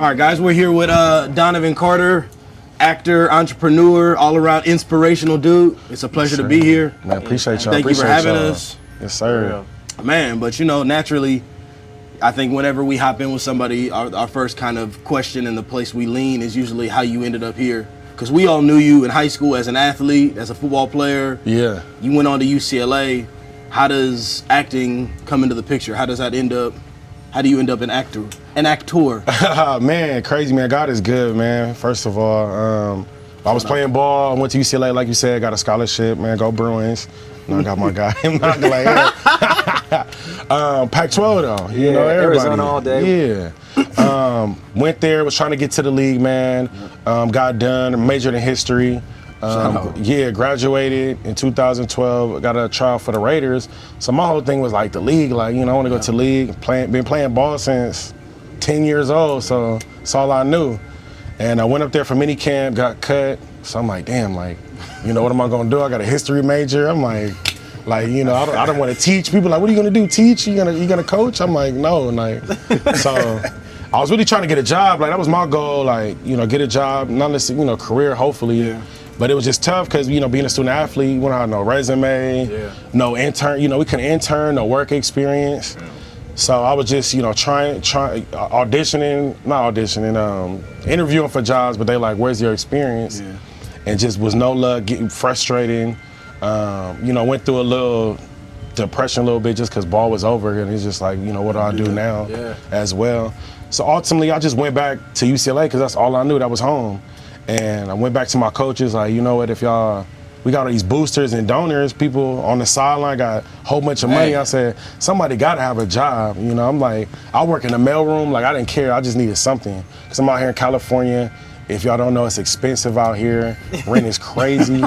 All right, guys, we're here with Donovan Carter, actor, entrepreneur, all-around inspirational dude. It's a pleasure to be here. Man, appreciate y'all. Thank you for having us. Yes, sir. Man, but you know, naturally, I think whenever we hop in with somebody, our first kind of question and the place we lean is usually how you ended up here. Because we all knew you in high school as an athlete, as a football player. Yeah. You went on to UCLA. How does acting come into the picture? How do you end up an actor? Man, crazy, man. God is good, man. First of all, I was playing ball. I went to UCLA, like you said, got a scholarship, man. Go Bruins. I got my guy. Pac-12 though, you know, everybody. Arizona all day. Yeah. Went there, was trying to get to the league, man. Got done, majored in history. Graduated in 2012. Got a trial for the Raiders. So my whole thing was like the league, like, you know, I want to go to the league. Been playing ball since 10 years old, so that's all I knew. And I went up there for mini camp, got cut. So I'm like, damn, like, you know, what am I gonna do? I got a history major. I'm like, you know, I don't want to teach. People like, what are you gonna do? Teach? You gonna coach? I'm like, no, like, so. I was really trying to get a job. Like, that was my goal. Like, you know, get a job, not necessarily, you know, career, hopefully. Yeah. But it was just tough because, you know, being a student athlete, we don't have no resume, no intern. You know, we couldn't intern, no work experience. Yeah. So I was just, you know, interviewing for jobs, but they like, where's your experience? Yeah. And just was no luck, getting frustrating. You know, went through a little depression a little bit just because ball was over, and it's just like, you know, what do I do now as well? So ultimately, I just went back to UCLA because that's all I knew. That was home. And I went back to my coaches, like, you know what, if y'all, we got all these boosters and donors, people on the sideline got a whole bunch of money. I said, somebody got to have a job. You know, I'm like, I work in the mailroom. Like, I didn't care. I just needed something. Because I'm out here in California. If y'all don't know, it's expensive out here. Rent is crazy.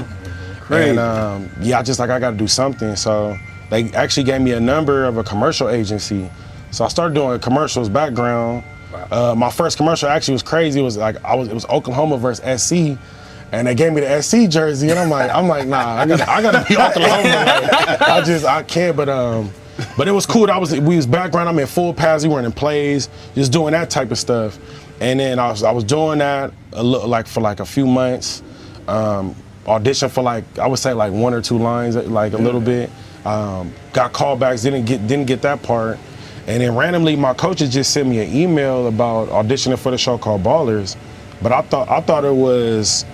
And I just like, I got to do something. So they actually gave me a number of a commercial agency. So I started doing commercials background. My first commercial actually was crazy. It was like, it was Oklahoma versus SC, and they gave me the SC jersey, and I'm like, nah, I gotta be Oklahoma. Like, I can't. But it was cool. We was background. I'm in full pads. We weren't in plays, just doing that type of stuff. And then I was doing that for a few months. Auditioned for I would say one or two lines, like a little bit. Got callbacks. Didn't get that part. And then randomly, my coaches just sent me an email about auditioning for the show called Ballers. But I thought it was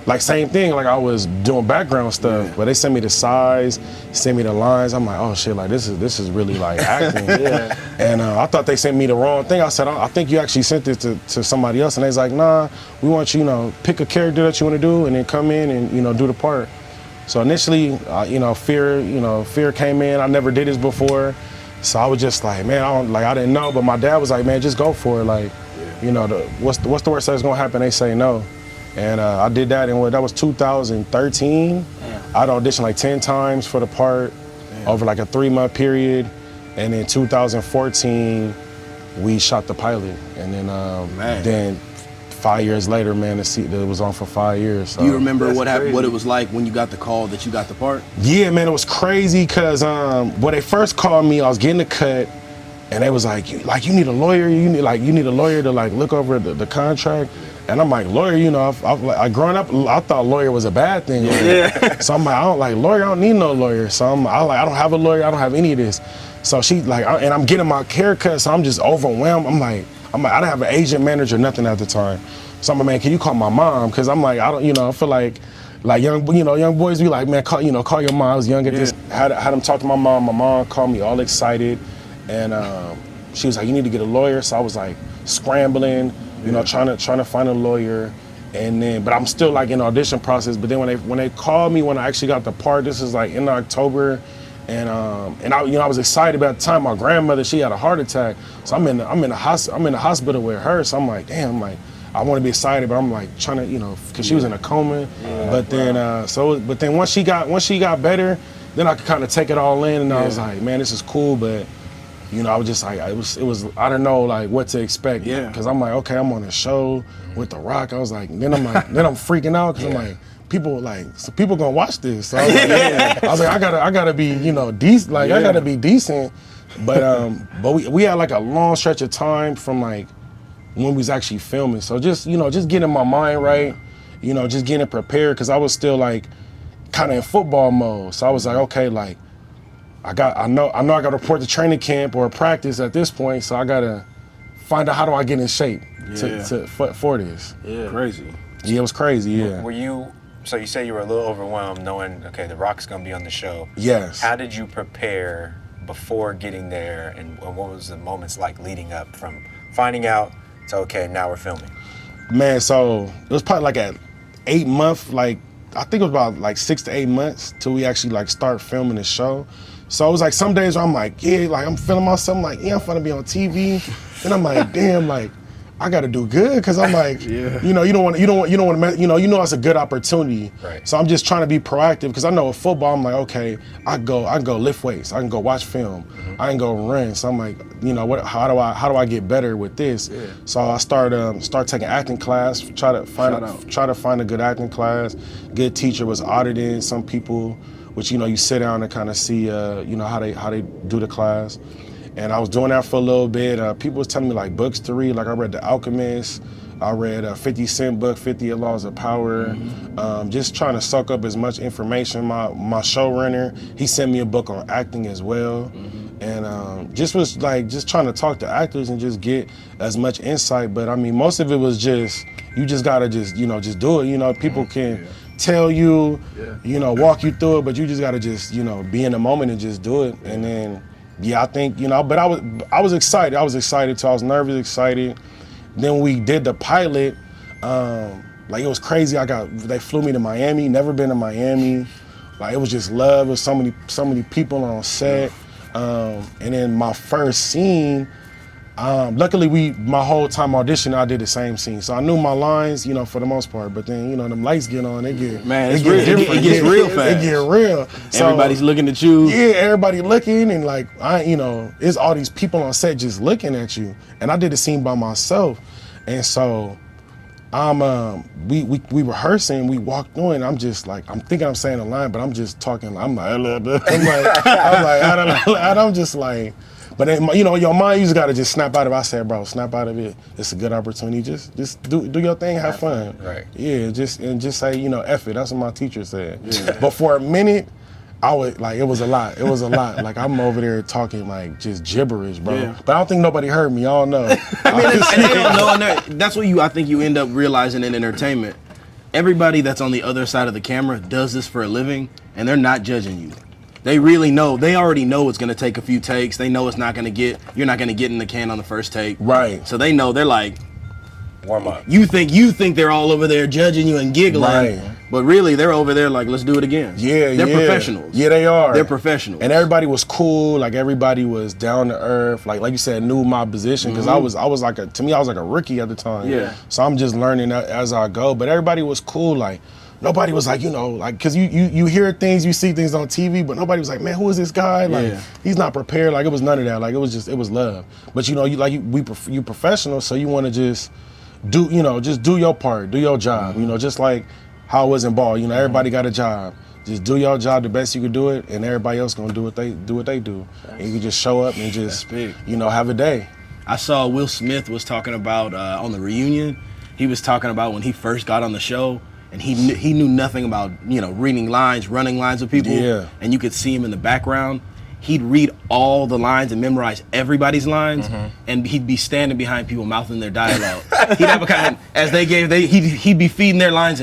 like same thing, like I was doing background stuff. But they sent me the size, sent me the lines. I'm like, oh shit, like this is really like acting. And I thought they sent me the wrong thing. I said, I think you actually sent this to somebody else. And they was like, nah, we want you, pick a character that you want to do, and then come in and do the part. So initially, fear came in. I never did this before. So I was just like, man, I didn't know, but my dad was like, man, just go for it. Like, what's the worst that's gonna happen? They say no. And I did that, and that was 2013. I'd auditioned 10 times for the part over a 3-month period. And in 2014, we shot the pilot. And then 5 years later, man, it was on for 5 years. So. Do you remember what it was like when you got the call that you got the part? Yeah, man, it was crazy because when they first called me, I was getting a cut, and they was like, you need a lawyer. You need a lawyer to look over the contract. And I'm like, lawyer, I growing up, I thought lawyer was a bad thing. Yeah. So I'm like, I don't like lawyer. I don't need no lawyer. So I don't have a lawyer. I don't have any of this. So she and I'm getting my haircut, so I'm just overwhelmed. I'm like, I didn't have an agent, manager, nothing at the time. So I'm like, man, can you call my mom? Because I'm like, I don't, I feel like young boys be like, man, call your mom. I was young at this. Had them talk to my mom. My mom called me all excited, and she was like, you need to get a lawyer. So I was like scrambling, trying to find a lawyer, but I'm still in the audition process. But then when they called me, when I actually got the part, this is in October. And I was excited about the time. My grandmother, she had a heart attack, so I'm in the hospital with her. So I'm like, damn, I want to be excited, but I'm trying to, because she was in a coma. But then once she got better, then I could kind of take it all in, and I was like, man, this is cool. But I was just like, it was I don't know what to expect. Because I'm like, okay, I'm on a show with The Rock. I was like, then I'm freaking out because I'm like, people gonna watch this. So I was like, I gotta be, decent. I gotta be decent. But we had a long stretch of time from when we was actually filming. So just, you know, just getting my mind right, you know, just getting prepared, because I was still like kind of in football mode. So I was like, okay, like I know I got to report to training camp or practice at this point, so I gotta find out how do I get in shape for this. Yeah, crazy. Yeah, it was crazy. Yeah. Were you? So you say you were a little overwhelmed knowing, okay, The Rock's gonna be on the show. Yes. How did you prepare before getting there, and what was the moments like leading up from finding out to, okay, now we're filming? Man, so it was probably like at 8 months, like I think it was about like 6 to 8 months till we actually like start filming the show. So it was like some days where I'm like, yeah, like I'm feeling myself, I'm like, yeah, I'm finna be on TV. And I'm like, damn, like I gotta do good, because I'm like, you know, you don't want to, you know, it's a good opportunity. Right. So I'm just trying to be proactive, because I know with football, I'm like, okay, I can go lift weights, I can go watch film, I can go run. So I'm like, you know, how do I get better with this? Yeah. So I start taking acting class, try to find a good acting class. Good teacher was auditing some people, which, you know, you sit down and kind of see, you know, how they do the class. And I was doing that for a little bit. People was telling me like books to read. Like I read The Alchemist. I read 50 Cent book, 50 Laws of Power. Just trying to soak up as much information. My showrunner, he sent me a book on acting as well. And just was like, just trying to talk to actors and just get as much insight. But I mean, most of it was just, you just gotta just, you know, just do it. You know, people can tell you, you know, walk you through it, but you just gotta just, you know, be in the moment and just do it. And then, yeah, I think, you know, but I was excited. I was excited too. I was nervous, excited. Then we did the pilot. Like it was crazy. They flew me to Miami. Never been to Miami. Like it was just love. It was so many people on set. And then my first scene, luckily my whole time auditioning, I did the same scene. So I knew my lines, you know, for the most part. But then, you know, them lights get on, it gets real fast. It get real. So, everybody's looking at you. Yeah, everybody looking, and like you know, it's all these people on set just looking at you. And I did the scene by myself, and so we rehearsing. We walked through, and I'm just like, I'm thinking I'm saying a line, but I'm just talking. I'm just like. But then, you know, your mind, you just gotta just snap out of it. I said, bro, snap out of it. It's a good opportunity. Just do your thing, have fun. Right. Yeah, just say, you know, F it. That's what my teacher said. Yeah. But for a minute, I would like, it was a lot. Like I'm over there talking like just gibberish, bro. Yeah. But I don't think nobody heard me. Y'all know. I mean, and they don't know. And that's what I think you end up realizing in entertainment. Everybody that's on the other side of the camera does this for a living, and they're not judging you. They really know. They already know it's gonna take a few takes. They know it's not gonna get. You're not gonna get in the can on the first take. Right. So they know. They're like, warm up. You think they're all over there judging you and giggling, right? But really, they're over there like, let's do it again. Yeah, they're professionals. Yeah, they are. They're professionals. And everybody was cool. Like everybody was down to earth. Like you said, knew my position, because I was like I was like a rookie at the time. Yeah. So I'm just learning as I go. But everybody was cool. Like. Nobody was like, you know, like, cause you hear things, you see things on TV, but nobody was like, man, who is this guy? Like, he's not prepared. Like, it was none of that. Like, it was love. But you know, you professional, so you want to just do your part, do your job. You know, just like how it was in ball. You know, everybody got a job. Just do your job the best you can do it, and everybody else gonna do what they do. And you can just show up and just, you know, have a day. I saw Will Smith was talking about on the reunion. He was talking about when he first got on the show. And he knew nothing about, you know, reading lines, running lines with people. Yeah. And you could see him in the background. He'd read all the lines and memorize everybody's lines, and he'd be standing behind people mouthing their dialogue. He'd have a kind of, he'd be feeding their lines,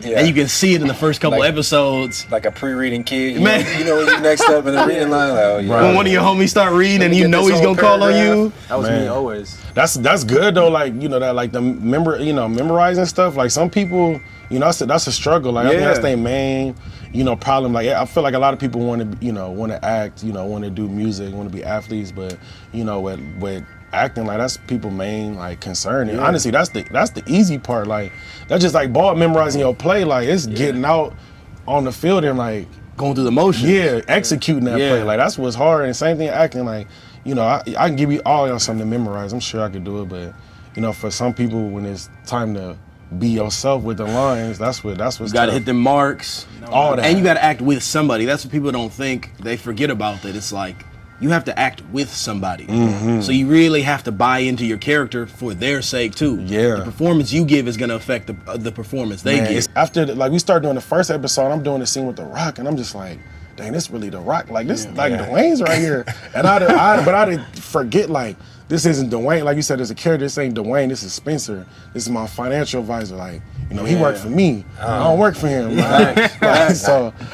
and you can see it in the first couple episodes. Like a pre-reading kid, you know when you're next up in the reading line. Like, oh, yeah. When one of your homies start reading and you know he's gonna call on you. That was me always. That's good though. Like, you know, that like the memorizing stuff. Like some people, you know, that's a struggle. Like I think that's their main, you know, problem. Like I feel like a lot of people want to act, you know, want to do music, want to be athletes, but you know, with acting, like that's people's main like concern. And honestly, that's the easy part. Like that's just like ball memorizing your play. Like it's getting out on the field and like going through the motions. Yeah, executing that play. Like that's what's hard. And same thing acting. Like, you know, I can give you all y'all something to memorize. I'm sure I could do it, but you know, for some people, when it's time to be yourself with the lines, that's what's you gotta hit them marks, all that, and you gotta act with somebody. That's what people don't think. They forget about that. It's like you have to act with somebody. So you really have to buy into your character for their sake too. Yeah. The performance you give is gonna affect the performance they give. After like we started doing the first episode, I'm doing the scene with The Rock, and I'm just like, dang, this really The Rock. Like this, Dwayne's right here. And I didn't forget, like, this isn't Dwayne. Like you said, there's a character. This ain't Dwayne. This is Spencer. This is my financial advisor. Like, you know, he worked for me. I don't work for him.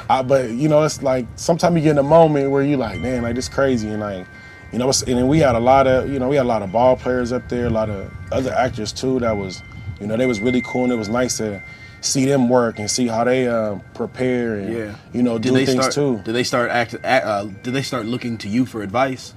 But you know, it's like sometimes you get in a moment where you like, man, like this crazy, and like, you know, and then we had a lot of ball players up there, a lot of other actors too. That was, you know, they was really cool, and it was nice to see them work and see how they prepare and you know do things too. Did they start looking to you for advice?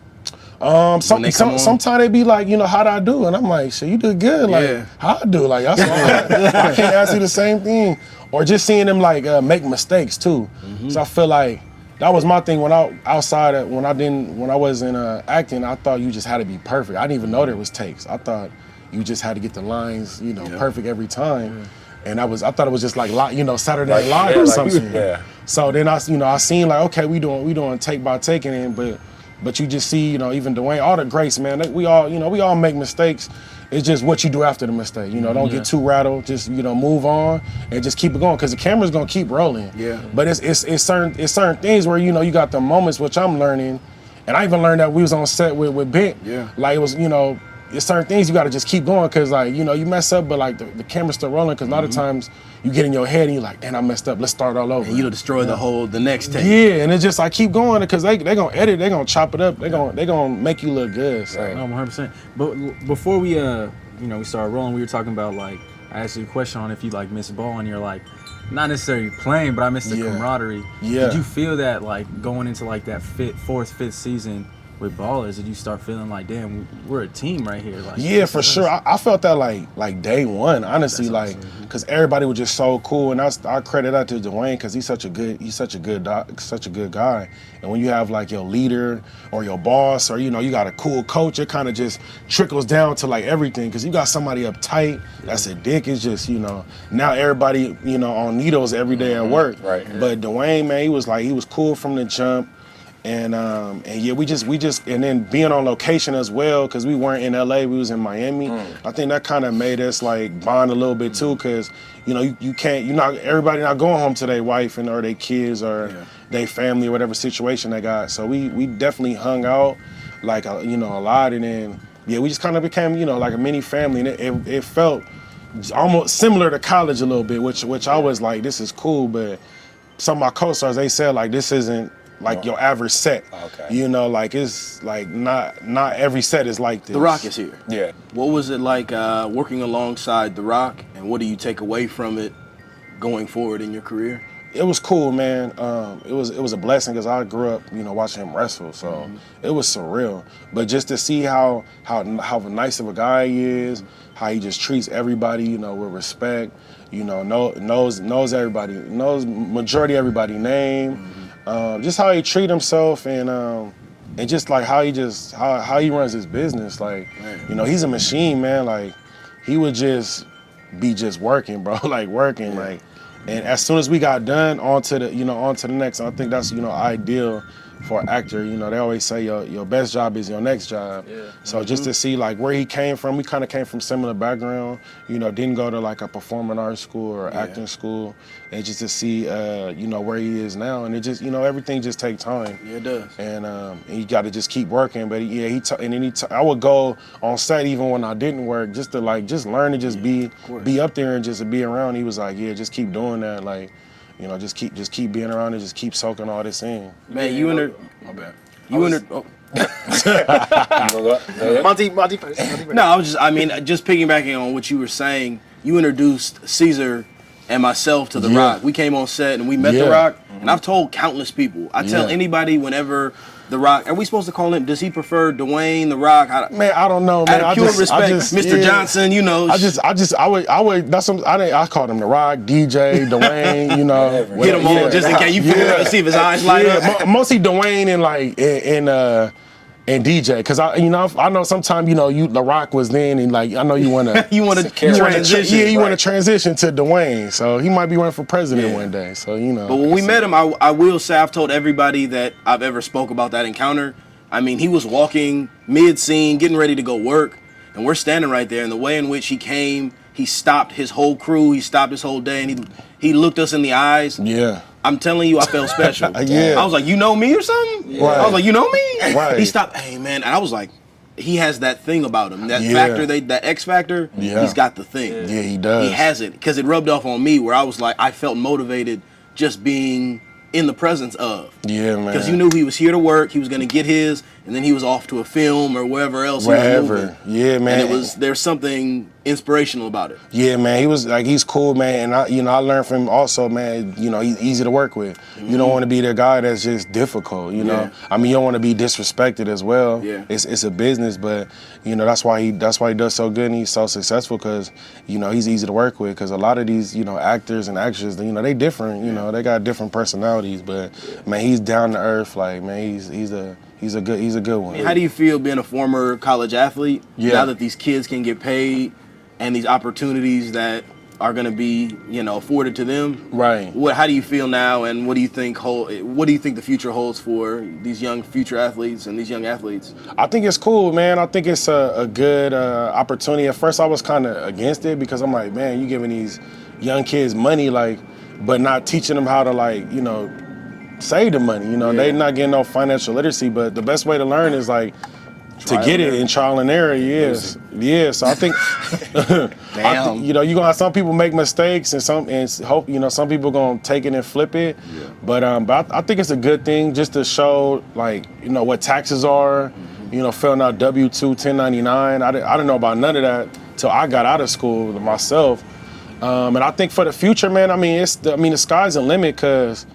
Sometimes they be like, you know, how'd I do? And I'm like, shit, you did good. Like, how'd I do? Like, that's I can't ask you the same thing. Or just seeing them like make mistakes too. So I feel like that was my thing when I wasn't acting. I thought you just had to be perfect. I didn't even know there was takes. I thought you just had to get the lines, you know, perfect every time. And I thought it was just like, you know, Saturday Night Live or something. So then I seen like, okay, we doing take by taking it, but you just see, you know, even Dwayne, all the greats, man, we all make mistakes. It's just what you do after the mistake. You know, don't get too rattled. Just, you know, move on and just keep it going, because the camera's gonna keep rolling. But it's certain things where, you know, you got the moments, which I'm learning, and I even learned that we was on set with Bent. Like, it was, you know, it's certain things you got to just keep going, because, like, you know, you mess up, but like the camera's still rolling, because a lot of times you get in your head and you're like, damn, I messed up, let's start all over. And you'll destroy the next take. Yeah, and it's just like keep going, because they gonna edit, they gonna chop it up, they gonna make you look good. So. No, 100%. But before we you know, we started rolling, we were talking about, like, I asked you a question on if you like miss ball, and you're like, not necessarily playing, but I miss the camaraderie. Did you feel that, like, going into like that fourth, fifth season with Ballers, did you start feeling like, damn, we're a team right here? Like, yeah, for sure. I felt that like day one, honestly, like, because everybody was just so cool, and I credit that to Dwayne, because he's such a good guy. And when you have like your leader or your boss, or, you know, you got a cool coach, it kind of just trickles down to like everything, because you got somebody up tight that's a dick. It's just, you know, now everybody, you know, on needles every day at work. But Dwayne, man, he was cool from the jump. And yeah, we just and then being on location as well, because we weren't in LA, we was in Miami. I think that kind of made us like bond a little bit too, because, you know, everybody not going home to their wife or their kids or their family or whatever situation they got. So we definitely hung out like you know, a lot, and then we just kind of became, you know, like a mini family, and it felt almost similar to college a little bit, which I was like, this is cool. But some of my co-stars, they said like, this isn't like your average set. You know, like, it's like not every set is like this. The Rock is here. What was it like working alongside The Rock, and what do you take away from it going forward in your career? It was cool, man. It was a blessing, because I grew up, you know, watching him wrestle, so it was surreal. But just to see how nice of a guy he is, how he just treats everybody, you know, with respect, you know, knows everybody, knows majority everybody's name. Just how he treat himself, and just like how he runs his business. Like, you know, he's a machine, man. Like, he would just be working, bro, like working, like. And as soon as we got done, on to the next. I think that's, you know, ideal for an actor. You know, they always say your best job is your next job. So just to see like where he came from, we kind of came from similar background. You know, didn't go to like a performing arts school or acting school, and just to see you know, where he is now. And it just, you know, everything just takes time. It does. And you got to just keep working. But I would go on set even when I didn't work, just to like learn to just be up there and just to be around. He was like, yeah, just keep doing that. Like, you know, just keep being around and just keep soaking all this in. Man, you My bad. Monty first. No, I mean, just piggybacking on what you were saying, you introduced Caesar and myself to The Rock. We came on set and we met The Rock, and I've told countless people. I tell anybody whenever The Rock, are we supposed to call him, does he prefer Dwayne, The Rock? Man, I don't know, man. Out of pure respect, Mr. Johnson, you know. I would, that's something, I called him The Rock, DJ, Dwayne, you know. Hit him on just in case you figure out, see if his eyes light up. Mostly Dwayne and DJ, because I know sometimes, you know, The Rock was then, and like, I know you want to you want to transition. You want to transition to Dwayne, so he might be running for president one day. So, you know. But when we met him, I will say, I've told everybody that I've ever spoke about that encounter, I mean, he was walking mid-scene, getting ready to go work, and we're standing right there. And the way in which he came, he stopped his whole crew, he stopped his whole day, and he looked us in the eyes. Yeah. I'm telling you, I felt special. Yeah. I was like, you know me or something? Right. I was like, you know me? Right. He stopped, hey, man. And I was like, he has that thing about him. That factor, that X factor, he's got the thing. Yeah, he does. He has it. Because it rubbed off on me where I was like, I felt motivated just being in the presence of. Yeah, man. Because you knew he was here to work, he was going to get his, and then he was off to a film or wherever else he was moving. Yeah, man. And there's something inspirational about it. Yeah, man. He's cool, man. And I learned from him also, man, he's easy to work with. Mm-hmm. You don't want to be the guy that's just difficult, you know. I mean, you don't want to be disrespected as well. Yeah. It's a business, but that's why he does so good and he's so successful because, he's easy to work with because a lot of these, actors and actresses, they different, they got different personalities, but man, he's down to earth, like, man, he's a good one. How do you feel being a former college athlete now that these kids can get paid and these opportunities that are going to be, afforded to them? Right. How do you feel now, and what do you think the future holds for these young future athletes and these young athletes? I think it's cool, man. I think it's a good opportunity. At first, I was kind of against it because I'm like, man, you giving these young kids money, like, but not teaching them how to, save the money. They not getting no financial literacy, but the best way to learn is like to get it in trial and error. Yes. Yeah. So I think, you're gonna have some people make mistakes and some people gonna take it and flip it. Yeah. But I think it's a good thing just to show what taxes are. Filling out W-2, 1099. I didn't know about none of that till I got out of school myself. And I think for the future, man, the sky's the limit because,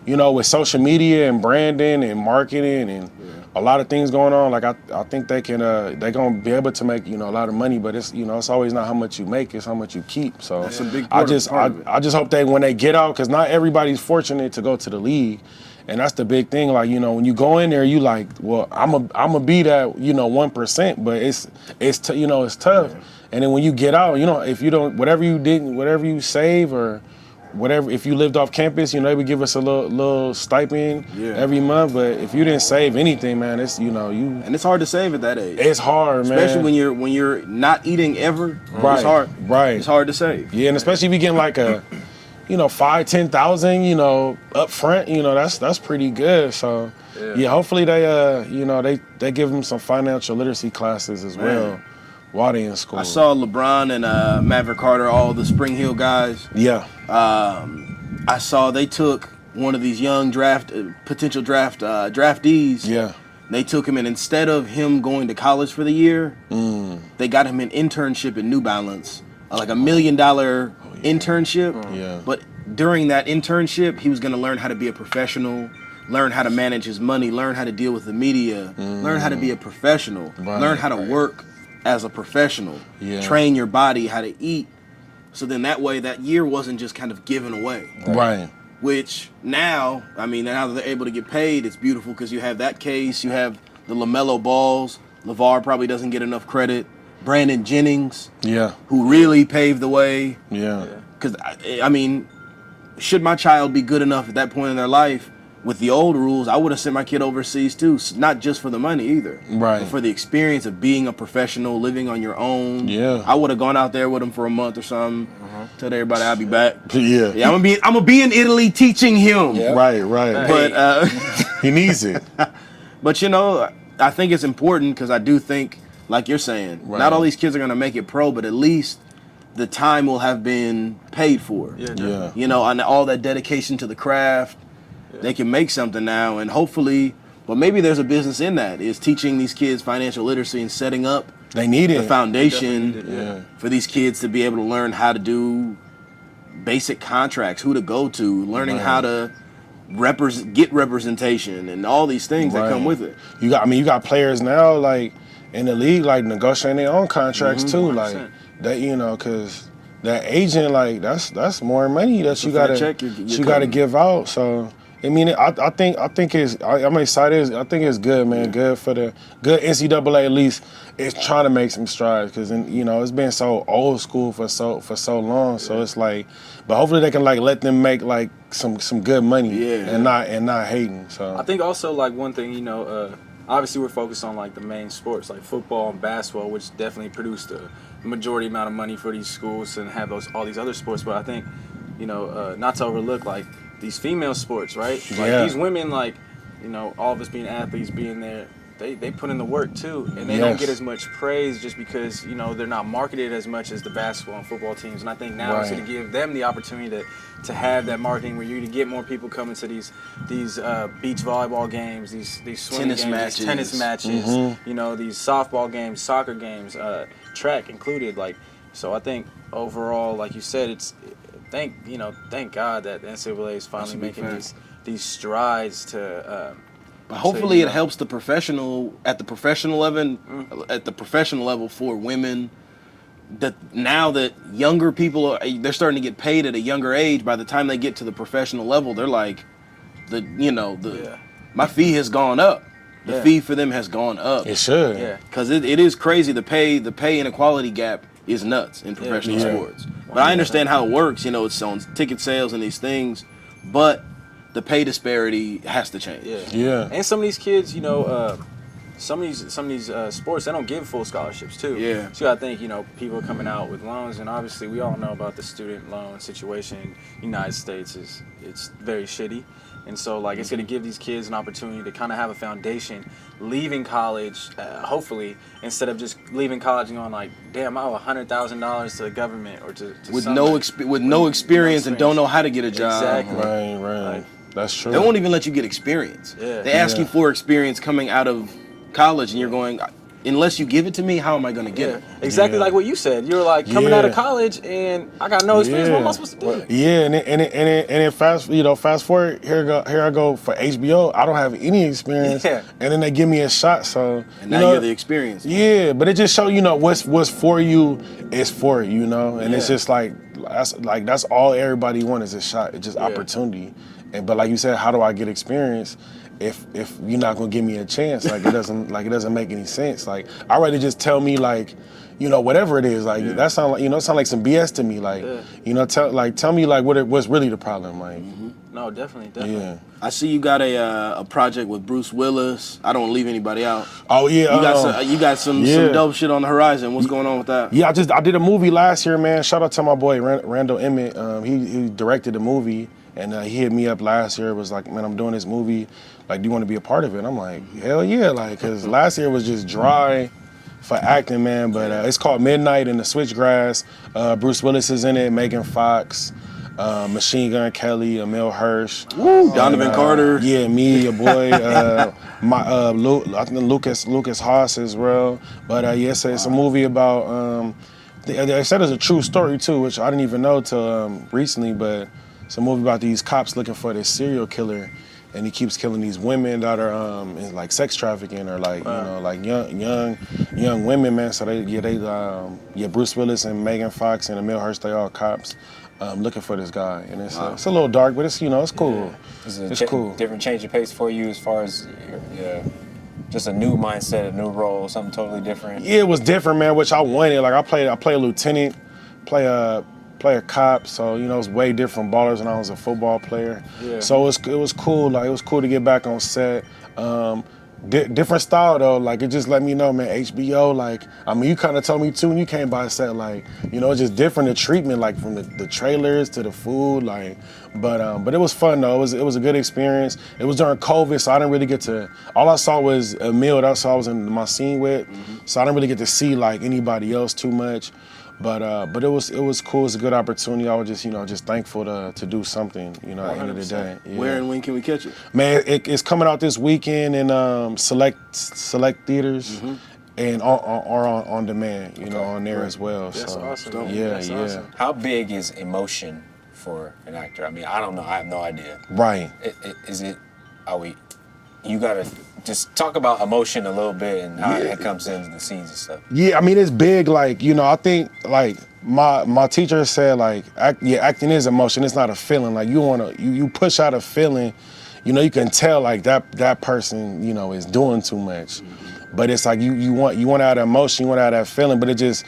with social media and branding and marketing and a lot of things going on, like I think they're gonna be able to make a lot of money, but it's it's always not how much you make, it's how much you keep. So that's a big part I just hope when they get out, because not everybody's fortunate to go to the league, and that's the big thing. Like when you go in there, you like, well, I'm a be that 1%, but it's tough. And then when you get out, if you don't, whatever you save or whatever, if you lived off campus, they would give us a little stipend every month. But if you didn't save anything, man, it's and it's hard to save at that age. It's hard, man. Especially when you're not eating ever. Right. It's hard. Right. It's hard to save. Yeah, and especially if you get like a, 5,000-10,000, up front, that's pretty good. So hopefully they give them some financial literacy classes as well while they in school. I saw LeBron and Maverick Carter, all the Spring Hill guys. Yeah. I saw they took one of these young potential draftees. Yeah. They took him, and instead of him going to college for the year, they got him an internship at New Balance, like $1 million internship. Yeah. But during that internship, he was going to learn how to be a professional, learn how to manage his money, learn how to deal with the media, learn how to be a professional, learn how to work as a professional, train your body how to eat. So then that way, that year wasn't just kind of given away. Right. Which now that they're able to get paid, it's beautiful because you have that case, you have the LaMelo Balls. LeVar probably doesn't get enough credit. Brandon Jennings, who really paved the way. Yeah. Because, should my child be good enough at that point in their life, with the old rules, I would have sent my kid overseas too, not just for the money either. Right. But for the experience of being a professional, living on your own. Yeah. I would have gone out there with him for a month or something. Told everybody I'll be back. Yeah. Yeah, I'm gonna be in Italy teaching him. Yeah. Right. But he needs it. But I think it's important because I do think, like you're saying, not all these kids are gonna make it pro, but at least the time will have been paid for. Yeah. And all that dedication to the craft. They can make something now, and hopefully, but maybe there's a business in that, is teaching these kids financial literacy and setting up the foundation for these kids to be able to learn how to do basic contracts, who to go to, learning how to get representation, and all these things that come with it. You got players now like in the league like negotiating their own contracts too, 100%. Like that, because that agent, like that's more money that you gotta give out. So. I think it's. I'm excited. I think it's good, man. Good for the good NCAA. At least it's trying to make some strides because it's been so old school for so long. So it's like, but hopefully they can let them make some good money and not hating. So I think also one thing obviously we're focused on like the main sports like football and basketball, which definitely produce the majority amount of money for these schools and have all these other sports. But I think, not to overlook like these female sports, right? Like these women, like, all of us being athletes, being there, they put in the work too, and they don't get as much praise just because they're not marketed as much as the basketball and football teams. And I think now it's going to give them the opportunity to have that marketing where you to get more people coming to these beach volleyball games, these swimming games, these tennis matches, these softball games, soccer games, track included. Like, so I think overall, like you said, thank God that the NCAA is finally making these strides to. But hopefully it helps the professional at the professional level for women. That now that younger people they're starting to get paid at a younger age. By the time they get to the professional level, they're like, my fee has gone up. The fee for them has gone up. It should. Yeah. Because it is crazy. The pay inequality gap is nuts in professional sports. But I understand how it works. It's on ticket sales and these things, but the pay disparity has to change. Yeah. And some of these kids, some of these sports, they don't give full scholarships too. Yeah. So I think people are coming out with loans, and obviously we all know about the student loan situation in the United States it's very shitty, and so like it's going to give these kids an opportunity to kind of have a foundation, leaving college, hopefully, instead of just leaving college and going like, damn, I owe $100,000 to the government or to with no experience and don't know how to get a job. Exactly. Right. Like, that's true. They won't even let you get experience. Yeah. They ask you for experience coming out of college, and you're going, unless you give it to me, how am I going to get it? Exactly like what you said. You were like coming out of college, and I got no experience. What am I supposed to do? Yeah, and then fast forward here I go for HBO. I don't have any experience, and then they give me a shot. So and now you're the experience. Yeah, but it just show what's for you is for you, and it's just that's all everybody wants is a shot. It's just opportunity. But like you said, how do I get experience if you're not gonna give me a chance? Like it doesn't make any sense. Like I'd rather just tell me whatever it is. Like that sound like some BS to me. Like tell me like what's really the problem. Like No, definitely. yeah. I see you got a project with Bruce Willis. I don't want to leave anybody out. Oh yeah. You got some dope shit on the horizon. What's going on with that? Yeah, I did a movie last year, man. Shout out to my boy Randall Emmett. He directed the movie. And he hit me up last year. It was like, man, I'm doing this movie. Like, do you want to be a part of it? I'm like, hell yeah. Like, because last year was just dry for acting, man. But it's called Midnight in the Switchgrass. Bruce Willis is in it, Megan Fox, Machine Gun Kelly, Emil Hirsch. Donovan Carter. Yeah, me, your boy. I think Lucas Haas as well. But it's a movie about, they said it's a true story too, which I didn't even know till recently, but it's a movie about these cops looking for this serial killer, and he keeps killing these women that are in like sex trafficking or like like young women, man. So they Bruce Willis and Megan Fox and Emil Hirsch, they all cops looking for this guy, and it's a little dark, but it's it's cool. Yeah. It's cool. Different change of pace for you as far as just a new mindset, a new role, something totally different. Yeah, it was different, man. Which I wanted. Like I play a lieutenant, play a cop, so it's way different ballers when I was a football player. Yeah. So it was cool. Like it was cool to get back on set. Different style though. Like it just let me know, man. HBO. Like you kind of told me too when you came by set. Like it's just different the treatment. Like from the trailers to the food. Like, but it was fun though. It was a good experience. It was during COVID, so I didn't really get to. All I saw was Emil. That's all I was in my scene with. So I didn't really get to see like anybody else too much. But it was cool. It was a good opportunity. I was just thankful to do something. At the end of the day. Yeah. Where and when can we catch it? Man, it's coming out this weekend in select theaters and on demand. On there as well. That's so awesome. Yeah. Awesome. How big is emotion for an actor? I mean, I don't know. I have no idea. Right. You gotta just talk about emotion a little bit and how it comes into the scenes and stuff. Yeah, I mean it's big. Like I think like my teacher said like acting is emotion. It's not a feeling. Like you push out a feeling. You can tell like that person is doing too much. But it's like you want to have that emotion. You want to have that feeling. But it just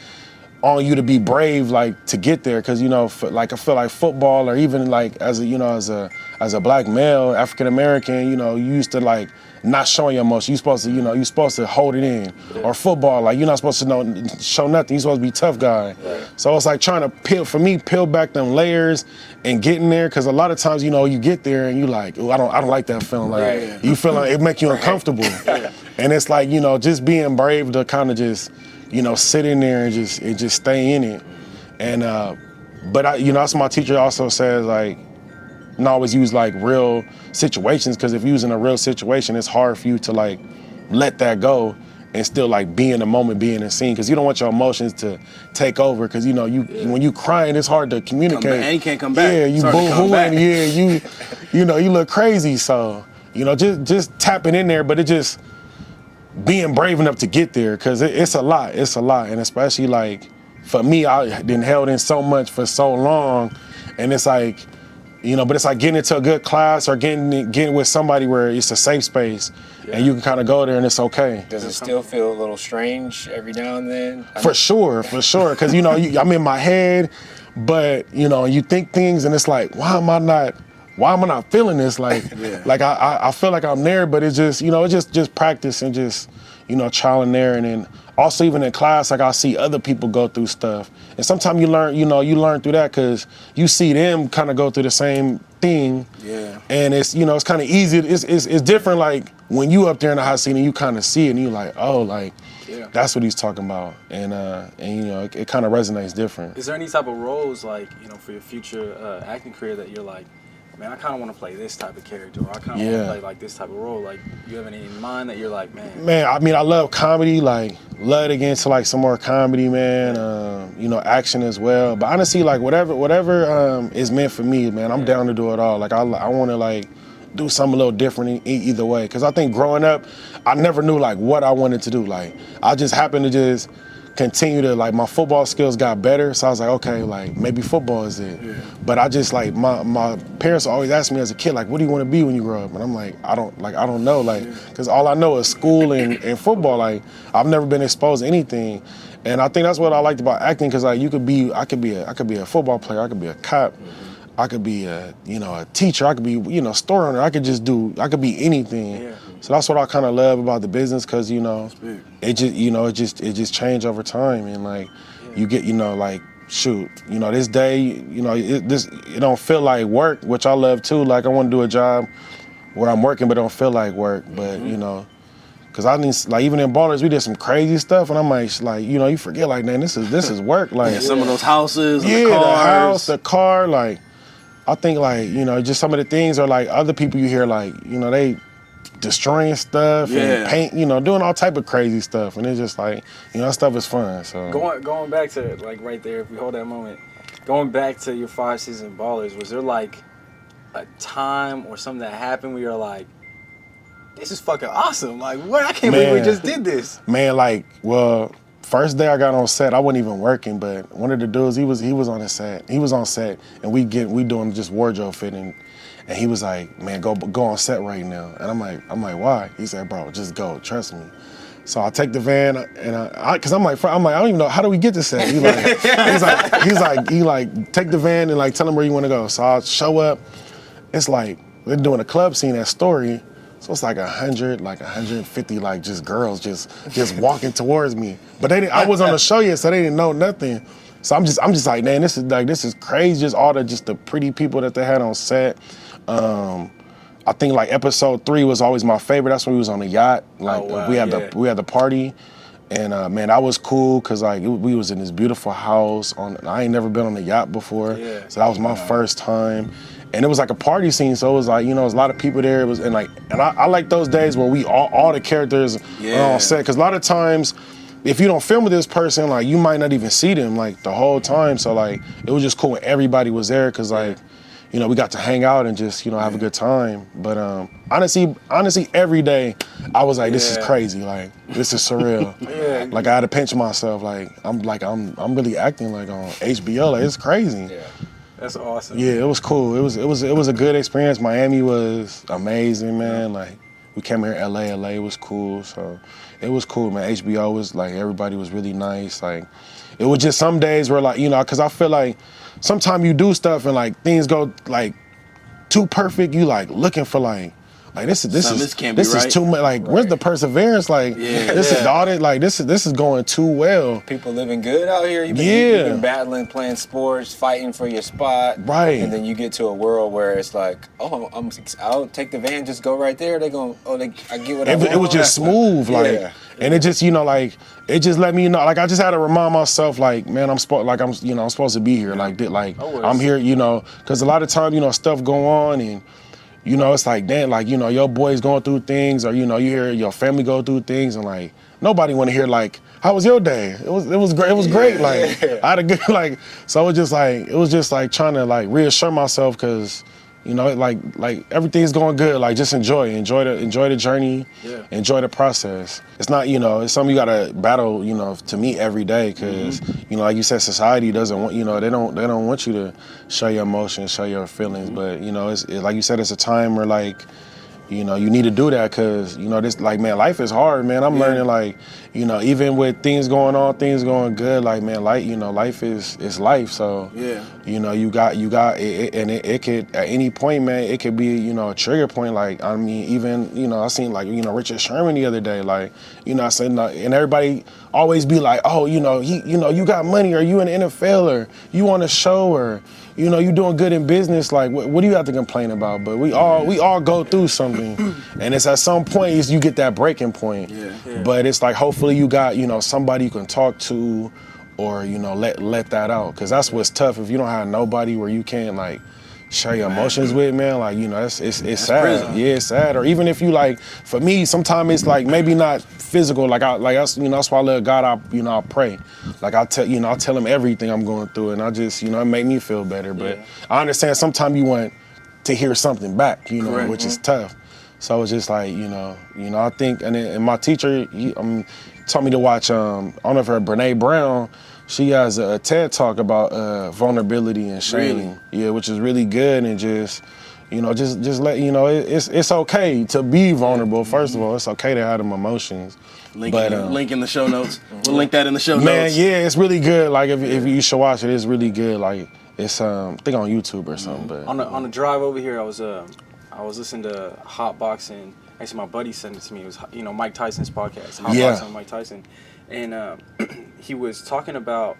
on you to be brave, like to get there. Because like I feel like football or even like as a Black male, African American, you used to like not showing your emotion. You're supposed to, you're supposed to hold it in. Or football, like you're not supposed to show nothing. You're supposed to be a tough guy. Right. So it's like trying to peel back them layers and getting there. Cause a lot of times, you get there and you like, I don't like that feeling. Like you feel like it make you uncomfortable. And it's like, just being brave to kind of just, sit in there and just stay in it. And but that's what my teacher also says, like, and always use like real situations, because if you're using a real situation, it's hard for you to like let that go and still like be in the moment, be in the scene, because you don't want your emotions to take over. Because when you crying, it's hard to communicate. And you can't come back. Yeah, you boo-hooing. Yeah, you look crazy. So just tapping in there, but it just being brave enough to get there, because it's a lot. It's a lot, and especially like for me, I been held in so much for so long, and it's like. But it's like getting into a good class or getting with somebody where it's a safe space and you can kind of go there and it's okay. Does it still feel a little strange every now and then? For sure. Because, I'm in my head, but, you think things and it's like, why am I not feeling this? Like, like I feel like I'm there, but it's just, it's just practice and just, trial and error. And then also even in class, like I see other people go through stuff. And sometimes you learn through that because you see them kind of go through the same thing. Yeah. And it's, it's kind of easy. It's different like when you up there in the hot seat and you kind of see it and you're like, oh, like, that's what he's talking about. And it kind of resonates different. Is there any type of roles like, for your future acting career that you're like, man, I kind of want to play this type of character, or I kind of want to play like this type of role? Like, you have any in mind that you're like, man? Man, I mean, I love comedy. Like, love to get into like some more comedy, man. Action as well. But honestly, like whatever is meant for me, man, I'm down to do it all. Like, I want to like do something a little different either way. Because I think growing up, I never knew like what I wanted to do. Like, I just happened to just continue to, like, my football skills got better, so I was like, okay, like, maybe football is it. Yeah. But I just, like, my parents always asked me as a kid, like, what do you want to be when you grow up? And I'm like, I don't know, like, because all I know is school and football. Like, I've never been exposed to anything. And I think that's what I liked about acting, because, like, I could be a football player, I could be a cop, I could be a teacher, I could be, store owner, I could be anything. Yeah. So that's what I kind of love about the business, because, it just changed over time. And like, you get, like, shoot, this day, it don't feel like work, which I love too. Like, I want to do a job where I'm working, but it don't feel like work. But, because I need, like, even in Ballers, we did some crazy stuff, and I'm like, you forget, like, man, this is work. Like, some of those houses, the cars. The house, the car, like, I think, like, just some of the things are like other people you hear, like, they destroying stuff and paint, doing all type of crazy stuff, and it's just like, that stuff is fun. So going back to, like, right there, if we hold that moment, going back to your 5 season Ballers, was there like a time or something that happened where you're like, this is fucking awesome, like, what? I can't believe we just did this. Man, like, well, first day I got on set, I wasn't even working, but one of the dudes, he was on the set. He was on set, and we doing just wardrobe fitting. And he was like, man, go on set right now. And I'm like, why? He said, bro, just go, trust me. So I take the van, and cause I'm like, I don't even know, how do we get to set? He's like, take the van and like tell him where you want to go. So I show up. It's like we're doing a club scene at Story. So it's like 100, like 150, like just girls just walking towards me. But I wasn't on the show yet, so they didn't know nothing. So I'm just like, man, this is crazy. Just all the pretty people that they had on set. I think like episode 3 was always my favorite. That's when we was on the yacht. Like, we had the party, and man, that was cool, cause like we was in this beautiful house. I ain't never been on the yacht before, so that was my first time. And it was like a party scene, so it was like, it was a lot of people there. It was, and I like those days where we all the characters are on set, cause a lot of times, if you don't film with this person, like, you might not even see them like the whole time. So like, it was just cool when everybody was there, cause like, we got to hang out and just, have a good time. But honestly, every day I was like, this is crazy. Like, this is surreal. Like, I had to pinch myself. Like, I'm really acting like on HBO. Like, it's crazy. Yeah. That's awesome. Yeah, it was cool. It was a good experience. Miami was amazing, man. Like, we came here LA was cool. So it was cool, man. HBO was like, everybody was really nice. Like, it was just some days where, like, cause I feel like sometimes you do stuff and like things go like too perfect. You like looking for like, Like this can't be is right. too much. Like where's the perseverance? Like this is all that. Like this is going too well. People living good out here. You've been battling, playing sports, fighting for your spot. Right. And then you get to a world where it's like, oh, I'll take the van, just go right there. They go, I get what I want. It was just smooth, like, and it just, like, it just let me know, like, I just had to remind myself, like, man, I'm supposed to be here, like, I'm here, because a lot of times, stuff go on, and it's like, damn, like, your boy's going through things, or you hear your family go through things, and like, nobody want to hear like, how was your day? It was great. It was great. Like, I had a good, like, so it was just like trying to like reassure myself, because like everything's going good. Like, just enjoy the journey, enjoy the process. It's not, it's something you gotta battle, to meet every day, because like you said, society doesn't want, they don't want you to show your emotions, show your feelings. But it's like you said, it's a time where like, you need to do that, because this, like, man, life is hard, man. I'm learning, like, even with things going on, things going good, like, man, like, life is life. So you got it, and it could at any point, man, it could be a trigger point. Like, I mean, even I seen like Richard Sherman the other day, like, I said, and everybody always be like, oh, you got money, or you in the NFL, or you on a show, or you doing good in business. Like, what do you have to complain about? But we all go through something, and it's at some point you get that breaking point. But it's like, hopefully you got somebody you can talk to, or let that out, because that's what's tough. If you don't have nobody where you can like share your emotions with, man, like it's sad. Prison. Yeah, it's sad. Or even if you like, for me, sometimes it's like maybe not physical. Like that's why I love God. I pray. Like I tell him everything I'm going through, and I just it make me feel better. But I understand sometimes you want to hear something back, which is tough. So it's just like I think, and my teacher taught me to watch. I don't know if you heard Brene Brown. She has a TED talk about vulnerability and shame. Yeah, which is really good, and just let it's okay to be vulnerable. First of all, it's okay to have them emotions. Link in the show notes. We'll link that in the show notes. Man, yeah, it's really good. Like if you should watch it, it's really good. Like it's I think on YouTube or something. But on the drive over here, I was listening to Hot Boxing. Actually, my buddy sent it to me. It was Mike Tyson's podcast, Hot Boxing with Mike Tyson, and he was talking about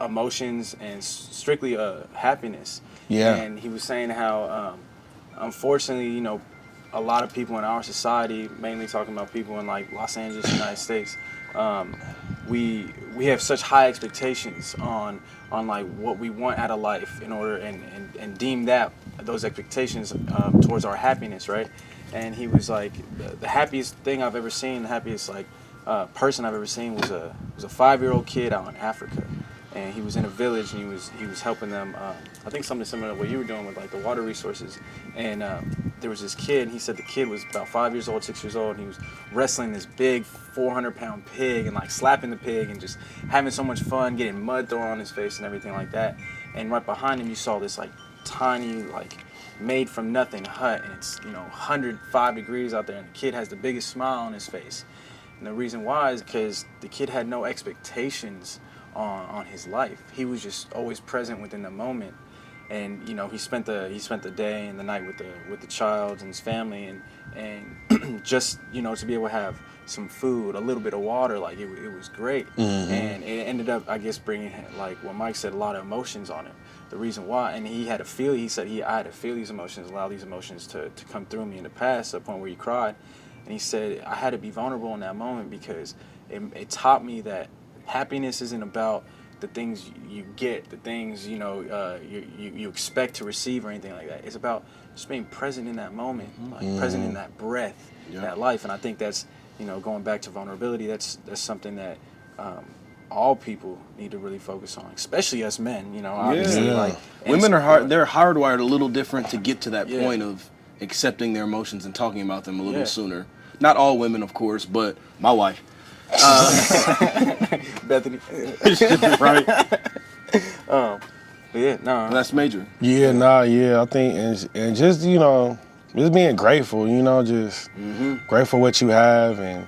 emotions and strictly happiness. Yeah. And he was saying how unfortunately, a lot of people in our society, mainly talking about people in like Los Angeles, United States, we have such high expectations on like what we want out of life in order and deem those expectations towards our happiness, right? And he was like, the happiest thing I've ever seen, the happiest like person I've ever seen was a 5-year-old kid out in Africa. And he was in a village, and he was helping them. I think something similar to what you were doing with like the water resources. And there was this kid, and he said the kid was about 5 years old, 6 years old, and he was wrestling this big 400-pound pig and like slapping the pig and just having so much fun, getting mud thrown on his face and everything like that. And right behind him, you saw this like tiny, like made from nothing hut, and it's 105 degrees out there, and the kid has the biggest smile on his face. And the reason why is because the kid had no expectations on his life. He was just always present within the moment, and he spent the day and the night with the child and his family, and just to be able to have some food, a little bit of water, like it was great. And it ended up, I guess, bringing, like what Mike said, a lot of emotions on him. The reason why, and he had to feel, he said I had to feel these emotions, allow these emotions to come through me in the past, to the point where he cried. And he said I had to be vulnerable in that moment, because it taught me that happiness isn't about the things you get, the things you expect to receive or anything like that. It's about just being present in that moment, like present in that breath, that life. And I think that's going back to vulnerability. That's something that all people need to really focus on, especially us men. Obviously, like women are they're hardwired a little different to get to that point of accepting their emotions and talking about them a little sooner. Not all women, of course, but my wife. Bethany. Right. That's major. I think, and just just being grateful, just grateful what you have, and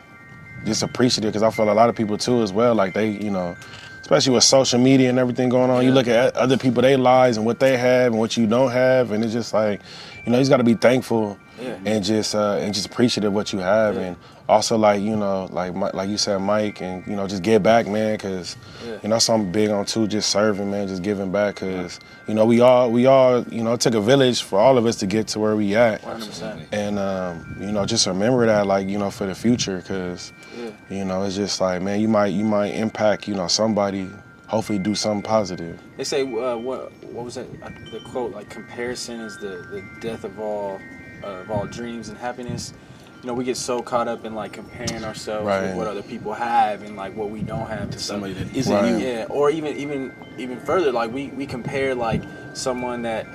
just appreciative, because I feel a lot of people too as well, like they, especially especially with social media and everything going on. You look at other people, their lives and what they have and what you don't have, and it's just like, you just got to be thankful and just appreciative of what you have, and also like like you said, Mike, and just give back, man, because that's something I'm big on too, just serving, man, just giving back, because we all it took a village for all of us to get to where we at, 100%. and just remember that, like, for the future, because it's just like, man, you might impact somebody, hopefully do something positive. They say what was that, the quote, like, comparison is the death of all dreams and happiness. We get so caught up in like comparing ourselves with what other people have and like what we don't have to somebody that isn't you. Yeah, or even further, like we compare like someone that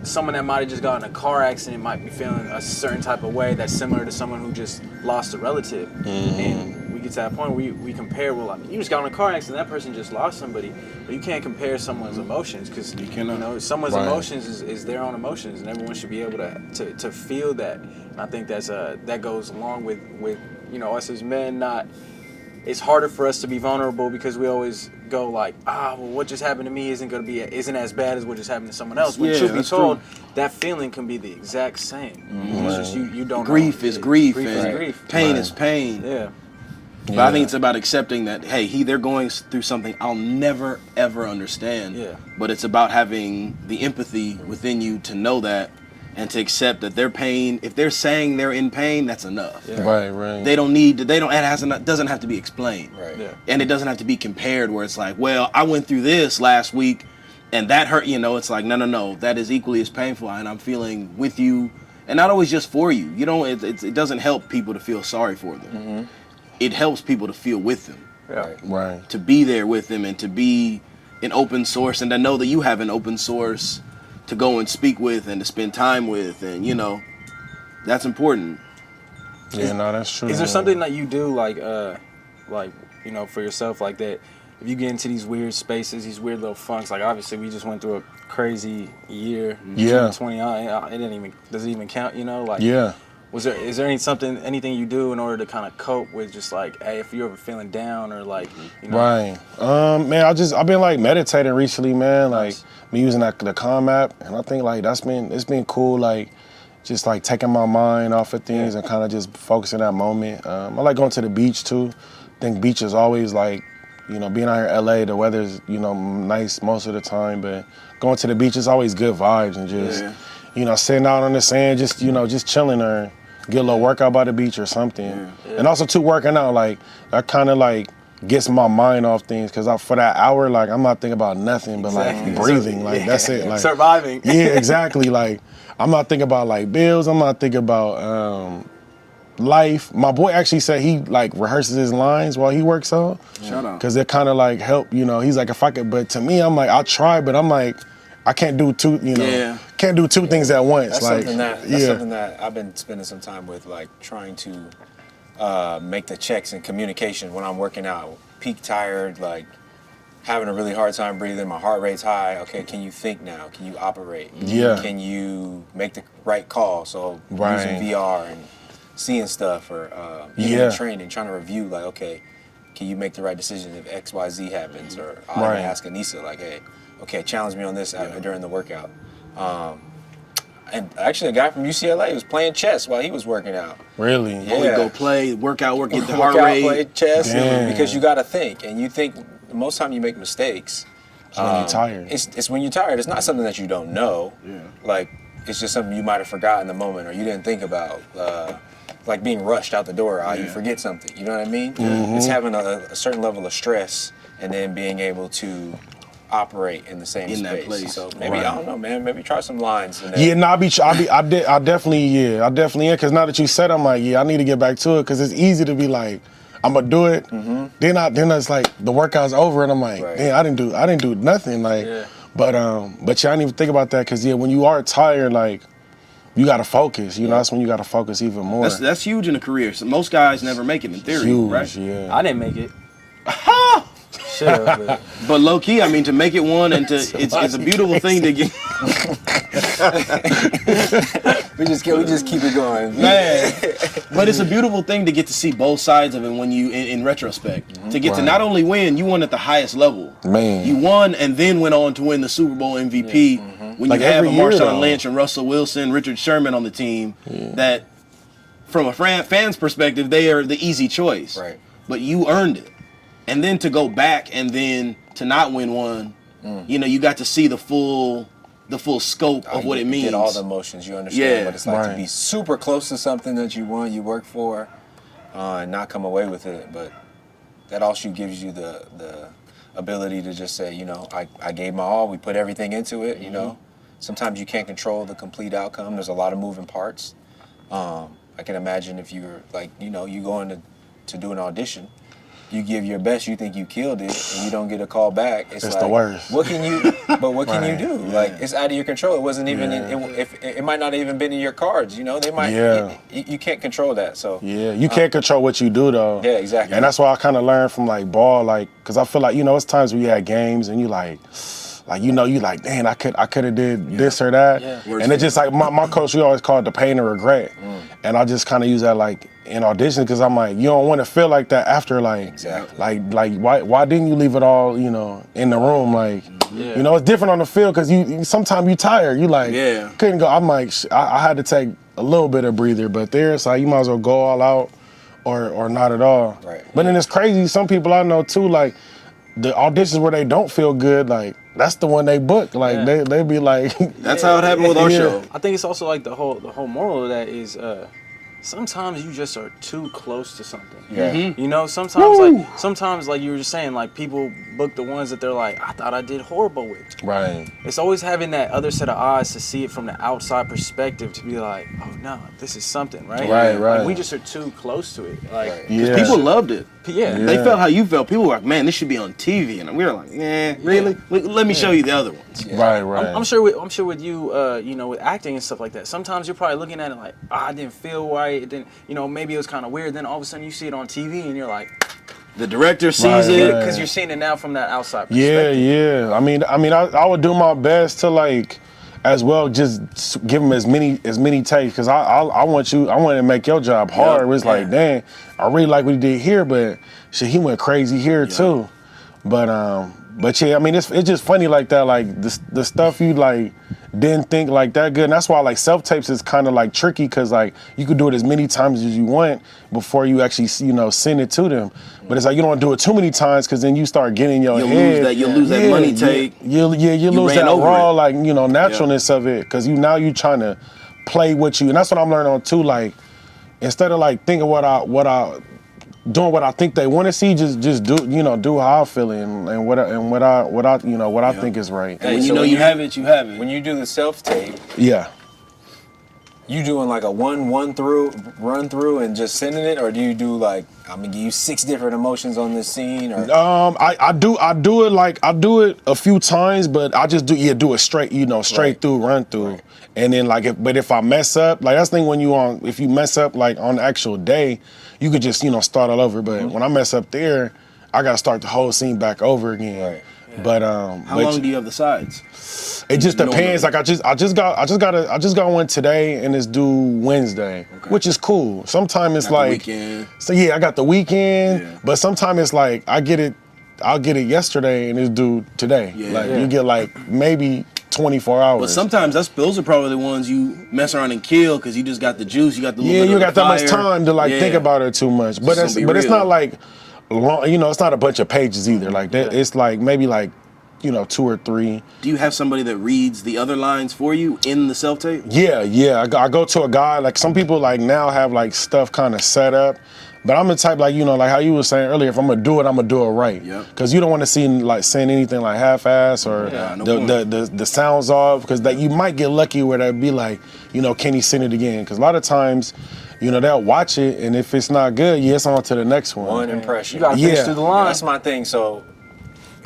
someone that might have just gotten in a car accident might be feeling a certain type of way that's similar to someone who just lost a relative, and we get to that point where we compare. Well, I mean, you just got in a car accident, that person just lost somebody, but you can't compare someone's emotions, because someone's emotions is their own emotions, and everyone should be able to feel that. And I think that goes along with us as men. It's harder for us to be vulnerable because we always go like, well, what just happened to me isn't as bad as what just happened to someone else. When truth be told, that feeling can be the exact same. It's just you don't grief know. Is grief, grief and is grief. Pain is pain. Yeah. But I think it's about accepting that, hey, they're going through something I'll never, ever understand. Yeah. But it's about having the empathy within you to know that and to accept that their pain, if they're saying they're in pain, that's enough. Yeah. Right. It doesn't have to be explained. Right. Yeah. And it doesn't have to be compared where it's like, well, I went through this last week and that hurt, it's like, no, that is equally as painful, and I'm feeling with you, and not always just for you. It doesn't help people to feel sorry for them. Mm-hmm. It helps people to feel with them. Right. To be there with them and to be an open source, and to know that you have an open source to go and speak with and to spend time with, and that's important. Yeah, that's true. Is there something that you do like for yourself, like that? If you get into these weird spaces, these weird little funks, like obviously we just went through a crazy year. 2020, does it even count? Is there anything you do in order to kind of cope with just like, hey, if you're ever feeling down or like, Right. Man, I've been like meditating recently, man. Like me using the Calm app, and I think like it's been cool, like just like taking my mind off of things and kind of just focusing that moment. I like going to the beach too. I think beach is always like, being out here in LA, the weather's nice most of the time, but going to the beach is always good vibes, and just sitting out on the sand, just chilling, or get a little workout by the beach or something. And also too, working out, like that kind of like gets my mind off things, because for that hour, like I'm not thinking about nothing but like breathing, like that's it, like surviving. Yeah, exactly. Like I'm not thinking about like bills. I'm not thinking about life. My boy actually said he like rehearses his lines while he works out. Shout out. Because it kind of like help. He's like, if I could, but to me, I'm like, I'll try, but I'm like, I can't do two. Can't do two things at once. That's something that I've been spending some time with, like trying to make the checks and communication when I'm working out. Peak tired, like having a really hard time breathing. My heart rate's high. Okay, can you think now? Can you operate? Yeah. Can you make the right call? So using VR and seeing stuff, or even training, trying to review, like, okay, can you make the right decision if X, Y, Z happens? Or I'll even ask Anissa, like, hey, okay, challenge me on this during the workout. And actually, a guy from UCLA was playing chess while he was working out. Really? Yeah. We go play, work out, get the heart rate. Play chess, because you got to think. And you think, most time you make mistakes. When you're tired. It's when you're tired. It's not something that you don't know. Yeah. Like, it's just something you might have forgotten in the moment, or you didn't think about. Like being rushed out the door, you forget something. You know what I mean? Mm-hmm. It's having a certain level of stress, and then being able to operate in the same space. That place. So maybe I don't know, man. Maybe try some lines. I definitely am. Because now that you said, I'm like, I need to get back to it, because it's easy to be like, I'm gonna do it. Mm-hmm. Then it's like the workout's over, and I'm like, damn, I didn't do nothing. Like, but I didn't even think about that, because when you are tired, like, you gotta focus. That's when you gotta focus even more. That's huge in a career. So most guys never make it in theory, huge, right? Yeah. I didn't make it. Shit, but low key, I mean, to make it one, and it's a beautiful thing to get. we just keep it going, man. But it's a beautiful thing to get to see both sides of it when you, in retrospect, to get to not only win, you won at the highest level. Man, you won and then went on to win the Super Bowl MVP. When like you have a Marshawn year, Lynch and Russell Wilson, Richard Sherman on the team, that from a fan's perspective, they are the easy choice. Right. But you earned it. And then to go back and then to not win one, you know, you got to see the full scope of what it means. You get all the emotions, you understand what it's like to be super close to something that you want, you work for, and not come away with it. But that also gives you the ability to just say, you know, I gave my all, we put everything into it, you know. Sometimes you can't control the complete outcome. There's a lot of moving parts. I can imagine if you're like, you know, you go in to do an audition, you give your best, you think you killed it, and you don't get a call back. It's like, the worst. What can you? But what can you do? Like, it's out of your control. It wasn't even. It might not even been in your cards. You know, they might. You can't control that. So you can't control what you do though. Yeah, exactly. And that's why I kind of learned from like ball, like, cause I feel like, you know, it's times where you had games and you like, you know, you like, dang, I could have did this or that. Yeah. And it's just like my coach, we always call it the pain and regret. And I just kind of use that like in auditions, because I'm like, you don't want to feel like that after, like, like why didn't you leave it all, you know, in the room, like, you know, it's different on the field because you sometimes you tired, you like couldn't go. I'm like, I had to take a little bit of breather, but there it's like you might as well go all out or not at all. Right. But then it's crazy. Some people I know too, like the auditions where they don't feel good, like that's the one they book. Like they be like, that's how it happened with our show. I think it's also like the whole moral of that is sometimes you just are too close to something. Yeah. You know, sometimes like you were just saying, like people book the ones that they're like, I thought I did horrible with. Right. It's always having that other set of eyes to see it from the outside perspective, to be like, oh no, this is something, right? Right. Like, we just are too close to it. Like, people loved it. Yeah. They felt how you felt. People were like, man, this should be on TV. And we were like, really? Let me show you the other ones. Right. I'm sure with you, you know, with acting and stuff like that, sometimes you're probably looking at it like, I didn't feel right. It didn't, you know, maybe it was kind of weird. Then all of a sudden you see it on TV and you're like, the director sees it. Because you're seeing it now from that outside perspective. Yeah. I mean, I would do my best to like, as well, just give them as many takes, because I want to make your job hard. It's like, dang, I really like what he did here, but shit, he went crazy here too. But yeah, I mean, it's just funny like that, like the stuff you like didn't think like that good. And that's why like self-tapes is kind of like tricky, because like you could do it as many times as you want before you actually, you know, send it to them. But it's like you don't do it too many times, because then you start getting your head. You'll lose that money take. You lose that raw, like, you know, naturalness of it, because you trying to play what you, and that's what I'm learning on too. Like, instead of like thinking doing what I think they want to see, just do, you know, do how I feel and what I you know, what I think is right. And when you know you have it, you have it. When you do the self-tape, you doing like a run through and just sending it, or do you do like, I'm gonna give you 6 different emotions on this scene? Or I do it a few times, but I just do it straight, you know, straight through, run through. Right. And then like if I mess up, like that's the thing if you mess up like on the actual day, you could just, you know, start all over. But when I mess up there, I gotta start the whole scene back over again. Right. Yeah. But how long do you have the sides? It just depends. Like I just got one today, and it's due Wednesday, which is cool. Sometimes it's like, so yeah, I got the weekend, but sometimes it's like I'll get it yesterday and it's due today. You get like maybe 24 hours. But sometimes those are probably the ones you mess around and kill, because you just got the juice, you got the little bit you of got that much time to like think about it too much. But it's not like long, you know, it's not a bunch of pages either. Like that, it's like maybe like, you know, 2 or 3. Do you have somebody that reads the other lines for you in the self-tape? Yeah. I go to a guy. Like some people like now have like stuff kind of set up. But I'm the type, like, you know, like how you were saying earlier, if I'm gonna do it, I'm gonna do it right. Because you don't want to see like saying anything like half-ass or the sounds off, because that you might get lucky where that'd be like, you know, can he send it again? Because a lot of times, you know, they'll watch it, and if it's not good, it's on to the next one. One impression. You gotta finish through the line. That's my thing. So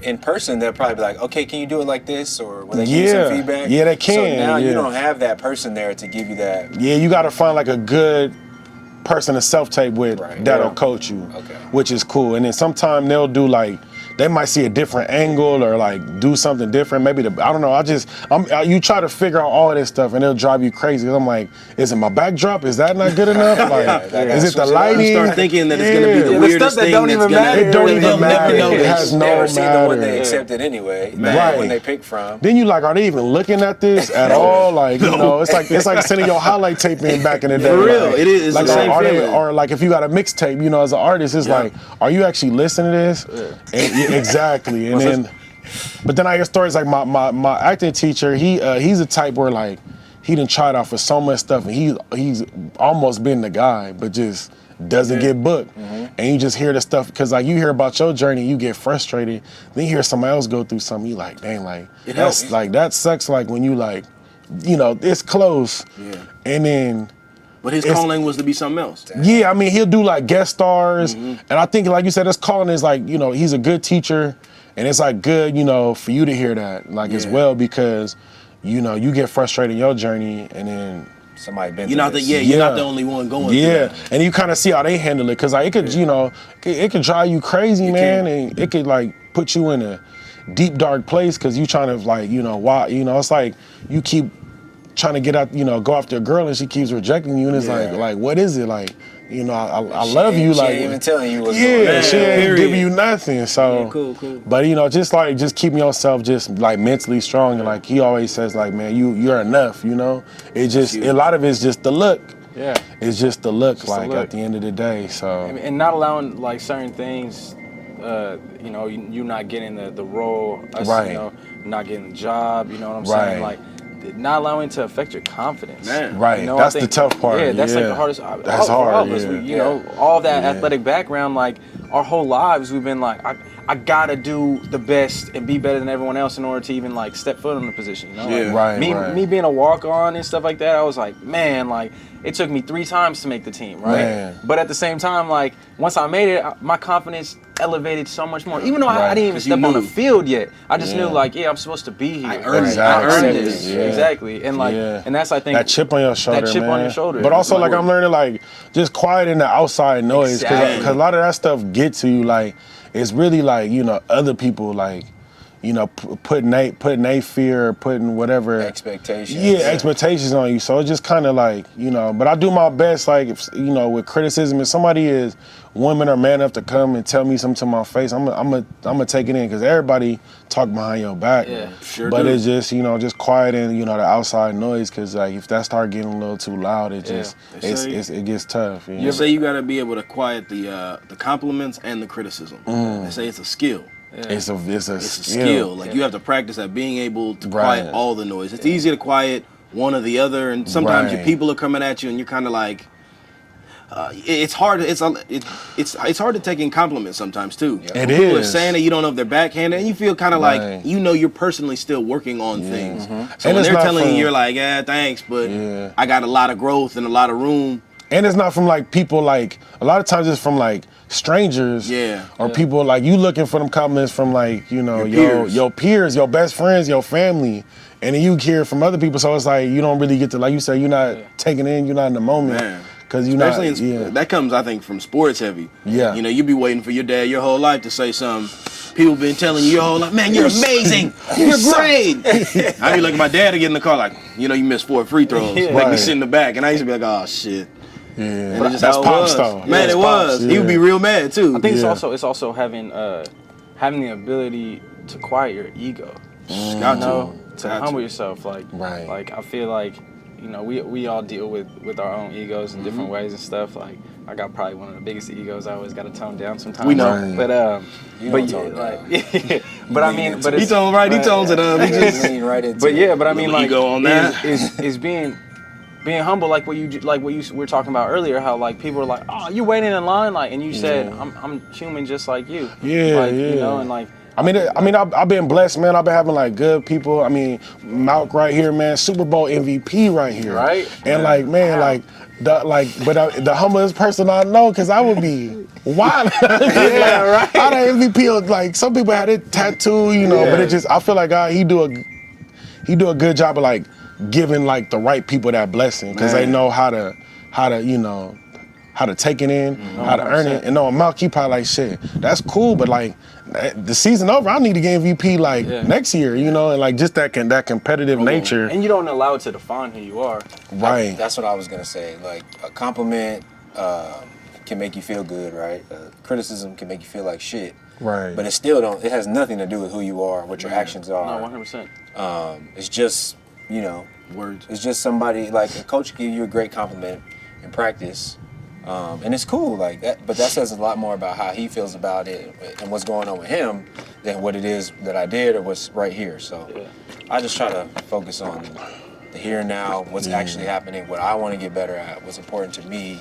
in person, they'll probably be like, okay, can you do it like this? Or will they give you some feedback? Yeah, they can. So now you don't have that person there to give you that. Yeah, you gotta find like a good person to self-tape with that'll coach you, which is cool. And then sometimes they'll they might see a different angle or like do something different. Maybe I don't know. You try to figure out all of this stuff and it'll drive you crazy. I'm like, is it my backdrop? Is that not good enough? Like, is it the lighting? You start thinking that it's gonna be the weirdest thing that's gonna. It don't even matter. It has no never seen the one they matter. accepted anyway. Right. When they pick from. Then you like, are they even looking at this at all? Like, you know, it's like sending your highlight tape in back in the day. For real, like, it is. It's like, the same feeling. Or like if you got a mixtape, you know, as an artist, it's like, are you actually listening to this? And, exactly. And then, but then I hear stories like my acting teacher. He's a type where like he done tried out for so much stuff, and he's almost been the guy, but just doesn't get booked. And you just hear the stuff because like you hear about your journey, you get frustrated. Then you hear somebody else go through something, you like, dang, like that's like that sucks. Like when you like, you know, it's close, and then. But his calling was to be something else. Yeah, I mean, he'll do like guest stars. And I think, like you said, his calling is like, you know, he's a good teacher. And it's like good, you know, for you to hear that, like as well, because, you know, you get frustrated in your journey and then somebody been you're not the only one going through that. And you kind of see how they handle it. Cause like it could, you know, it could drive you crazy, man. And it could like put you in a deep, dark place cause you trying to like, you know, why, you know, it's like you keep trying to get out, you know, go after a girl and she keeps rejecting you and it's like, what is it? Like, you know, I love you. Like, she ain't even telling you what's going on. She ain't giving you nothing. So, cool. But you know, just keeping yourself just like mentally strong. And like he always says, like, man, you're enough. You know, it just a lot of it's just the look. Yeah, it's just the look. Like at the end of the day. So and not allowing like certain things. You know, you not getting the role. Right. You know, not getting the job. You know what I'm saying? Like. Not allowing it to affect your confidence. Man. Right, you know, that's the tough part. Yeah, that's like the hardest. That's hard. All of us, you know, all that athletic background, like our whole lives, we've been like, I gotta do the best and be better than everyone else in order to even like step foot in the position. You know, like, me being a walk-on and stuff like that, I was like, man, like it took me 3 times to make the team, right? Man. But at the same time, like once I made it, my confidence elevated so much more. Even though I didn't even step on the field yet, I just knew like, I'm supposed to be here. I earned this. Exactly. And like, and that's, I think, that chip on your shoulder, that chip on your shoulder. But also like I'm learning like just quiet in the outside noise because a lot of that stuff gets to you. Like it's really like, you know, other people like, you know, putting a fear, putting whatever expectations. Expectations on you. So it's just kind of like, you know. But I do my best, like, if, you know, with criticism. If somebody is woman or man enough to come and tell me something to my face, I'm gonna take it in because everybody talk behind your back. Yeah, sure. But do. it's just, you know, just quiet in, you know, the outside noise because like if that start getting a little too loud, it just it gets tough. You know? You say you gotta be able to quiet the compliments and the criticism. They say it's a skill. Yeah. It's a skill. Like you have to practice at being able to quiet all the noise. It's easy to quiet one or the other, and sometimes your people are coming at you, and you're kind of like, it's hard. It's hard to take in compliments sometimes too. It people are is saying that you don't know if they're backhanded, and you feel kind of like you know you're personally still working on things. So and when they're telling you, you're like, thanks, but I got a lot of growth and a lot of room. And it's not from like people like a lot of times it's from like strangers or people like you looking for them compliments from like, you know, your peers, your best friends, your family. And then you hear from other people, so it's like you don't really get to, like you said, you're not taking it in, you're not in the moment. Because you're not, that comes, I think, from sports heavy. Yeah. You know, you be waiting for your dad your whole life to say something. People been telling you your whole life, man, you're amazing. You're great. I be looking at my dad to get in the car like, you know, you missed 4 free throws. Like me sit in the back. And I used to be like, oh, shit. Yeah, and it just that's Pops though. Man, it was. He would be real mad too. I think it's also having the ability to quiet your ego. To humble yourself. Like I feel like, you know, we all deal with our own egos in different ways and stuff. Like I got probably one of the biggest egos. I always got to tone down sometimes. We know, but but I mean, but he tones it up. He just lean right into. But I mean, like ego on that is being humble, like what you were talking about earlier, how like people are like, oh, you waiting in line, like, and you said I'm human just like you. You know, and like. I mean, I've been blessed, man. I've been having like good people. I mean, Malk right here, man, Super Bowl MVP right here, right? And like, man, the humblest person I know, cause I would be wild. Right. I had MVP. Like some people had it tattooed, you know, but it just I feel like God, he do a good job of like giving like the right people that blessing, cause they know how to you know. how to take it in, how to earn it. And no, Malk, you probably like, shit, that's cool, but like, the season over, I need to get MVP like next year, you know, and like just that competitive nature. And you don't allow it to define who you are. Right. That's what I was gonna say. Like a compliment can make you feel good, right? Criticism can make you feel like shit. Right. But it still don't. It has nothing to do with who you are, what your actions are. No, 100%. It's just, you know, words. It's just somebody like a coach give you a great compliment in practice, and it's cool like that. But that says a lot more about how he feels about it and what's going on with him than what it is that I did or what's right here. So I just try to focus on the here and now, what's actually happening, what I want to get better at, what's important to me,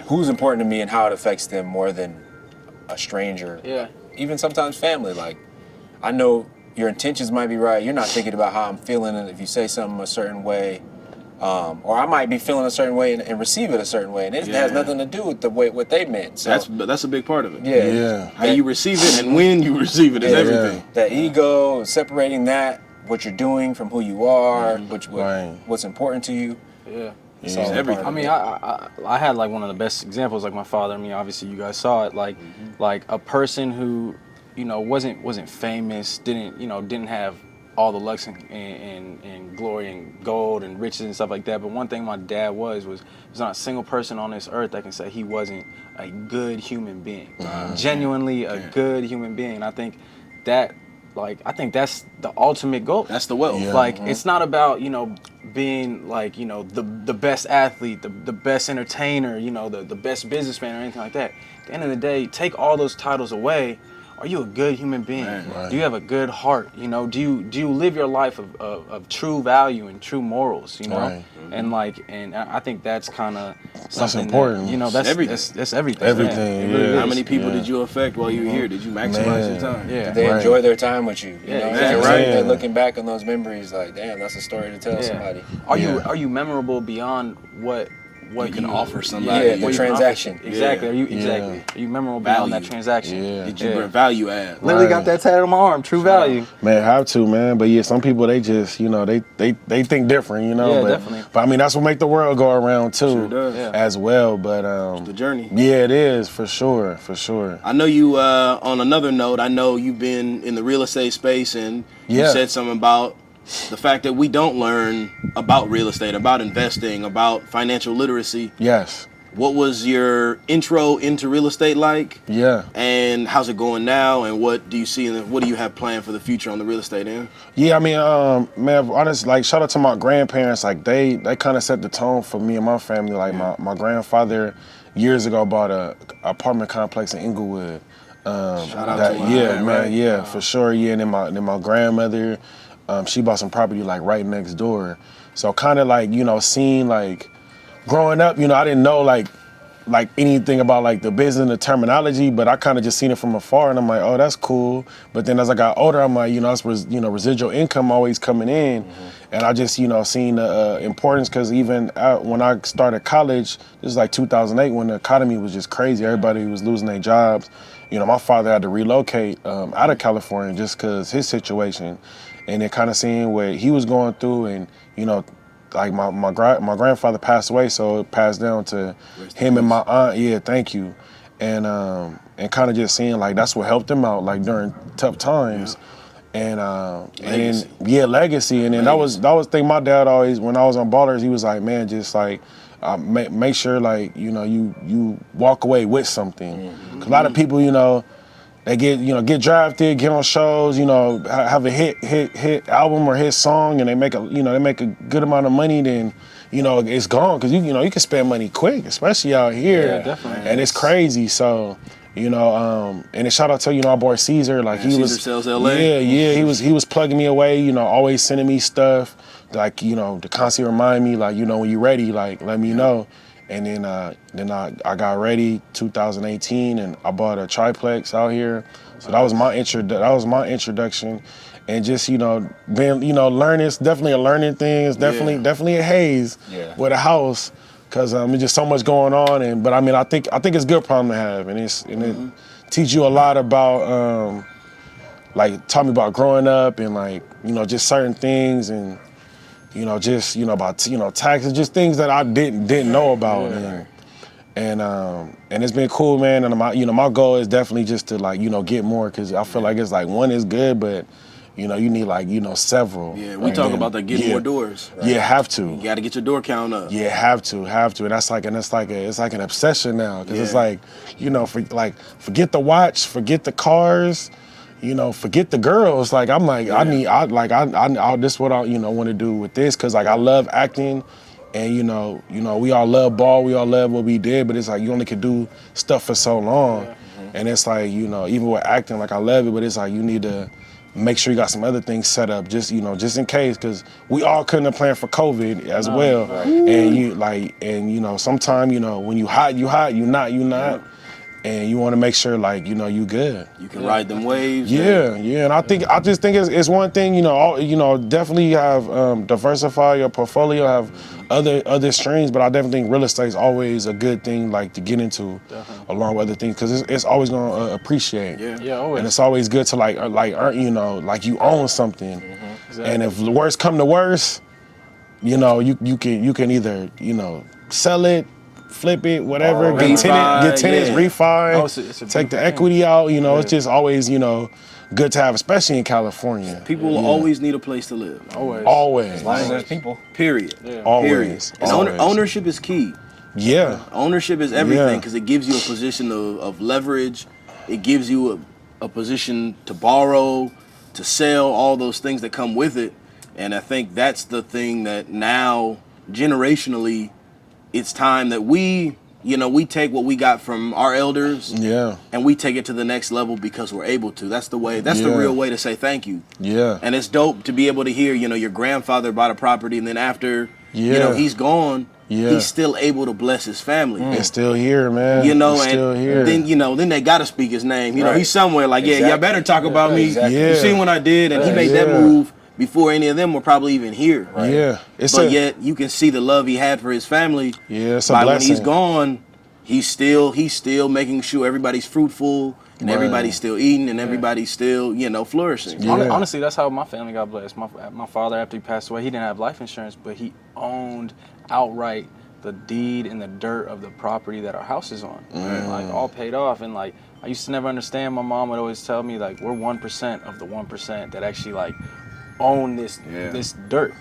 who's important to me, and how it affects them more than a stranger. Yeah. Even sometimes family. Like, I know your intentions might be right. You're not thinking about how I'm feeling, and if you say something a certain way, or I might be feeling a certain way and receive it a certain way, and it has nothing to do with the way what they meant. So that's a big part of it. Yeah. How you receive it and when you receive it is everything. That ego, separating that, what you're doing from who you are, what's important to you. Yeah. It's everything. I mean, I had like one of the best examples, like my father. I mean, obviously you guys saw it. Like a person who, you know, wasn't famous, didn't have all the lux and glory and gold and riches and stuff like that. But one thing my dad was there's not a single person on this earth that can say he wasn't a good human being, genuinely a good human being. And I think that. Like, I think that's the ultimate goal. That's the wealth. Yeah. Like, it's not about, you know, being like, you know, the best athlete, the best entertainer, you know, the best businessman or anything like that. At the end of the day, take all those titles away. Are you a good human being? Right. Do you have a good heart? You know, do you live your life of true value and true morals? You know, Right. and I think that's kind of something that's important. That, you know, that's everything. That's everything. Everything. Really Yeah. How many people did you affect while you were here? Did you maximize your time? Yeah. Did they enjoy their time with you? You know? Exactly. Right. They're looking back on those memories like, damn, that's a story to tell somebody. Are you memorable beyond what you can offer somebody? Yeah, the transaction. Exactly. Are you memorable beyond that transaction? Yeah. Did you bring value add? Literally got that tatted on my arm. True value. Man, have to, man. But yeah, some people they just, you know, they think different, you know. Yeah, but, definitely. But I mean, that's what make the world go around too, Sure does. as well. But The journey. yeah, it is for sure. I know you. On another note, I know you've been in the real estate space, and you said something about the fact that we don't learn about real estate, about investing, about financial literacy. Yes. What was your intro into real estate like? Yeah. And how's it going now? And what do you see? What do you have planned for the future on the real estate end? Yeah, I mean, man, honestly, like, shout out to my grandparents. Like, they kind of set the tone for me and my family. Like, my grandfather years ago bought a apartment complex in Inglewood. Shout out to man, for sure. Yeah, and then my grandmother, she bought some property like right next door. So kind of like, you know, seeing like growing up, you know, I didn't know like anything about like the business and the terminology, but I kind of just seen it from afar and I'm like, oh, that's cool. But then as I got older, I'm like, you know, residual income always coming in. And I just, you know, seen the importance, because even when I started college, this is like 2008 when the economy was just crazy. Everybody was losing their jobs. You know, my father had to relocate out of California just because his situation. And then kind of seeing what he was going through, and, you know, like my grandfather passed away, so it passed down to him and my aunt. Yeah, thank you. And kind of just seeing like that's what helped him out like during tough times. And Legacy. and then legacy. And then that was the thing my dad always, when I was on Ballers, he was like, man, just like make sure like, you know, you walk away with something. 'Cause a lot of people, you know, they get drafted, get on shows, you know, have a hit album or hit song, and they make a good amount of money. Then, you know, it's gone, because you can spend money quick, especially out here. Yeah, definitely. And it's crazy. So, you know, and a shout out to, you know, our boy Caesar. Like he was Caesar Sells LA. Yeah. He was plugging me away. You know, always sending me stuff. Like, you know, to constantly remind me, like, you know, when you're ready, like, let me know. And then I got ready 2018, and I bought a triplex out here. So that was my introduction, and just, you know, being, you know, learning. It's definitely a learning thing. It's definitely a haze with a house, because there's just so much going on. But I mean, I think it's a good problem to have, and it teach you a lot about like, taught me about growing up, and like, you know, just certain things, and, you know, just, you know, about, you know, taxes, just things that I didn't know about. And it's been cool, man. And my goal is definitely just to like, get more, because I feel like it's like one is good, but you need like, several. Yeah, we talk about that, getting more doors. Right? Yeah, have to. You got to get your door count up. Yeah, have to. And it's like an obsession now, because it's like, forget the watch, forget the cars, forget the girls. Like I'm like, this is what I want to do with this, because like I love acting. And we all love ball, we all love what we did, but it's like you only could do stuff for so long. Yeah. And it's like, even with acting, like I love it, but it's like you need to make sure you got some other things set up, just in case, because we all couldn't have planned for COVID as well. Right. And sometimes when you hot, you not. Yeah. And you want to make sure, like, you good. You can ride them waves. Yeah. And I just think it's one thing, definitely have diversify your portfolio, have other streams, but I definitely think real estate is always a good thing, like, to get into, along with other things, because it's always gonna appreciate. Yeah, always. And it's always good to like you own something. Exactly. And if the worst come to worst, you can either sell it, flip it, whatever, get tenants, refi, take the equity out. It's just always, good to have, especially in California. People will always need a place to live. Always. As long as there's people. Period. Yeah. Always. And ownership is key. Yeah. Ownership is everything, because it gives you a position of leverage. It gives you a position to borrow, to sell, all those things that come with it. And I think that's the thing that now, generationally, it's time that we take what we got from our elders, and we take it to the next level because we're able to. That's the way. That's the real way to say thank you. Yeah. And it's dope to be able to hear, your grandfather bought a property, and then after, he's gone, he's still able to bless his family. It's still here, man. It's still here. Then they gotta speak his name. He's somewhere like, y'all better talk about me. Exactly. You seen what I did, and he made that move before any of them were probably even here. Right? Yeah. Yet you can see the love he had for his family. Yeah, it's a blessing. When he's gone, he's still making sure everybody's fruitful, and everybody's still eating, and everybody's still, flourishing. Yeah. Honestly, that's how my family got blessed. My father, after he passed away, he didn't have life insurance, but he owned outright the deed and the dirt of the property that our house is on. Like, all paid off. And like, I used to never understand. My mom would always tell me, like, we're 1% of the 1% that actually like own this dirt.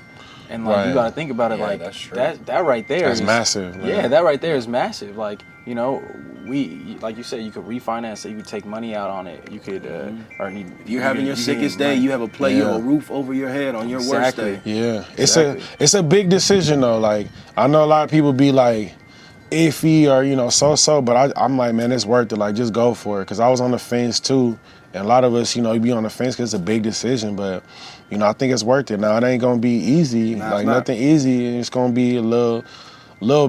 And like, you gotta think about it, like that right there is massive, man. Yeah, that right there is massive. Like, we, like you said, you could refinance it, you could take money out on it, you could if you're having your sickest day, you have a roof over your head on your worst day. Yeah. It's a big decision though. Like, I know a lot of people be like iffy or so, but I'm like, man, it's worth it. Like, just go for it, because I was on the fence too. And a lot of us, you be on the fence because it's a big decision, but I think it's worth it. Now, it ain't gonna be easy, nothing easy. It's gonna be a little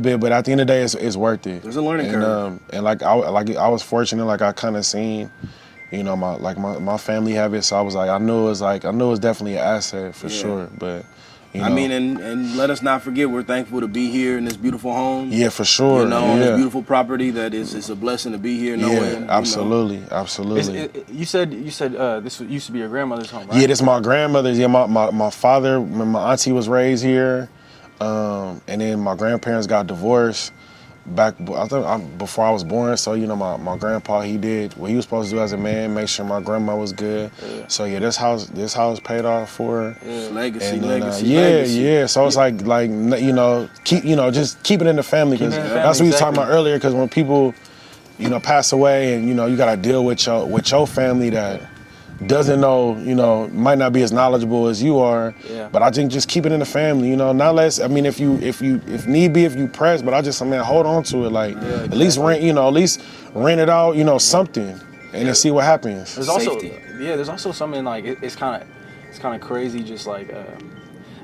bit, but at the end of the day, it's worth it. There's a learning curve. And I was fortunate, like I kind of seen, my family have it, so I was like, I knew it was definitely an asset for sure, but. And let us not forget, we're thankful to be here in this beautiful home. Yeah, for sure. On this beautiful property that it's a blessing to be here. Absolutely. You said this used to be your grandmother's home, right? Yeah, this is my grandmother's. Yeah, my father, my auntie was raised here, and then my grandparents got divorced before I was born. So my grandpa, he did what he was supposed to do as a man, make sure my grandma was good. Yeah. So this house paid off for her. Yeah. Legacy. So it's like just keep it in the family, because that's what you were talking about earlier. Because when people pass away, and you got to deal with your family that doesn't know, might not be as knowledgeable as you are. Yeah. But I think just keep it in the family, not less. I mean, if need be, if you press, but hold on to it. Like, at least rent it out, something, and then see what happens. There's also something like it's kind of crazy, just like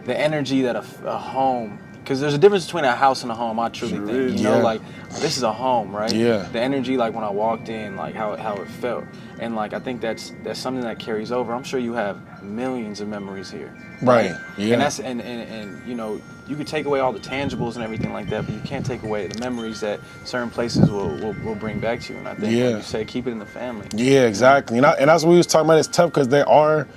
the energy that a home. Because there's a difference between a house and a home, I truly think. Like, this is a home, right? Yeah. The energy, like, when I walked in, like, how it felt. And, like, I think that's something that carries over. I'm sure you have millions of memories here. Right. Yeah. And that's and you could take away all the tangibles and everything like that, but you can't take away the memories that certain places will bring back to you. And I think, like you say, keep it in the family. Yeah, exactly. And that's what we was talking about. It's tough because there are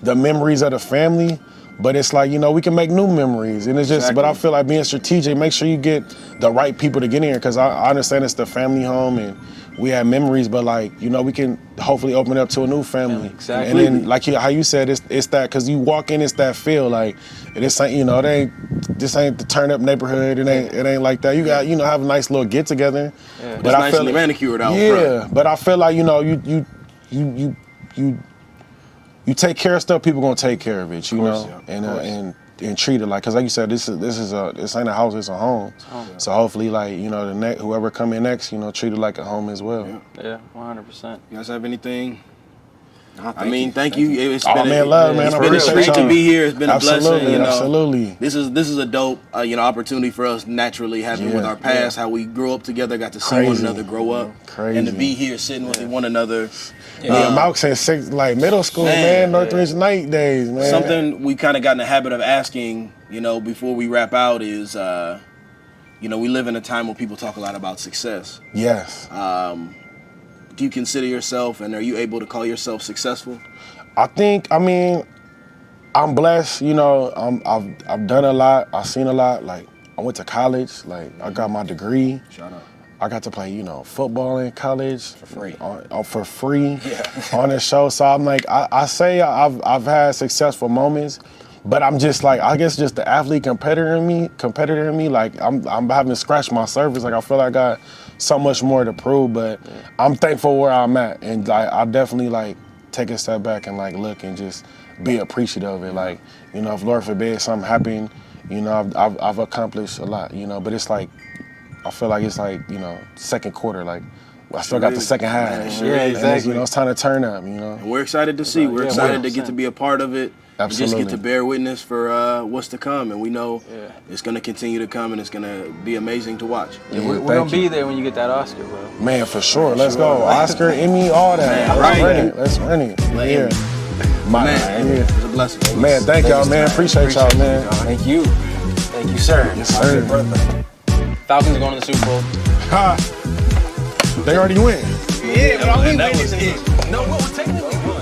the memories of the family, But it's like, you know, we can make new memories. And it's just, but I feel like being strategic, make sure you get the right people to get in here. Cause I understand it's the family home and we have memories, but like, you know, we can hopefully open it up to a new family. Exactly. And then like how you said, it's that, cause you walk in, it's that feel like, this ain't, you know, this ain't the turn up neighborhood. It ain't like that. You got, you know, have a nice little get together. Yeah. But I feel manicured out front. Yeah, but I feel like, you know, you take care of stuff, people gonna take care of it, you know, and treat it like, cause like you said, this ain't a house, it's a home. So hopefully, like, you know, whoever come in next, you know, treat it like a home as well. Yeah, 100%. You guys have anything? I mean, thank you. It's been it's been a treat to be here. It's been a blessing. You know, absolutely. This is a dope opportunity for us naturally having with our past, how we grew up together, got to see one another grow up, and to be here sitting with one another. Malk said middle school, man, Northridge night days, man. Something we kind of got in the habit of asking, you know, before we wrap out is, you know, we live in a time where people talk a lot about success. Yes. Do you consider yourself, and are you able to call yourself successful? I mean, I'm blessed. You know, I've done a lot. I've seen a lot. Like, I went to college. Like, I got my degree. Shout out. I got to play, you know, football in college for free. For free on the show. So I'm like, I say I've had successful moments, but I'm just like, I guess just the athlete competitor in me. Like, I'm having to scratch my surface. Like, I feel like I got so much more to prove, but I'm thankful where I'm at, and like I definitely like take a step back and like look and just be appreciative of it. Like, you know, if Lord forbid something happened, you know, I've accomplished a lot, you know, but it's like, I feel like it's like, you know, second quarter, like I still got the second half. Yeah, exactly. You know, it's time to turn up, you know. And we're excited to see. We're excited to get to be a part of it. Absolutely. And just get to bear witness for what's to come. And we know it's going to continue to come, and it's going to be amazing to watch. Yeah, we're going to be there when you get that Oscar, bro. Man, for sure. Let's go. Oscar, Emmy, all that. Let's run it. Yeah. Man, it's a blessing. Man, thank y'all, man. Appreciate y'all, man. Thank you. Thank you, sir. Yes, sir. Falcons are going to the Super Bowl. They already went. Yeah, but all we waiting is no, well, technically won.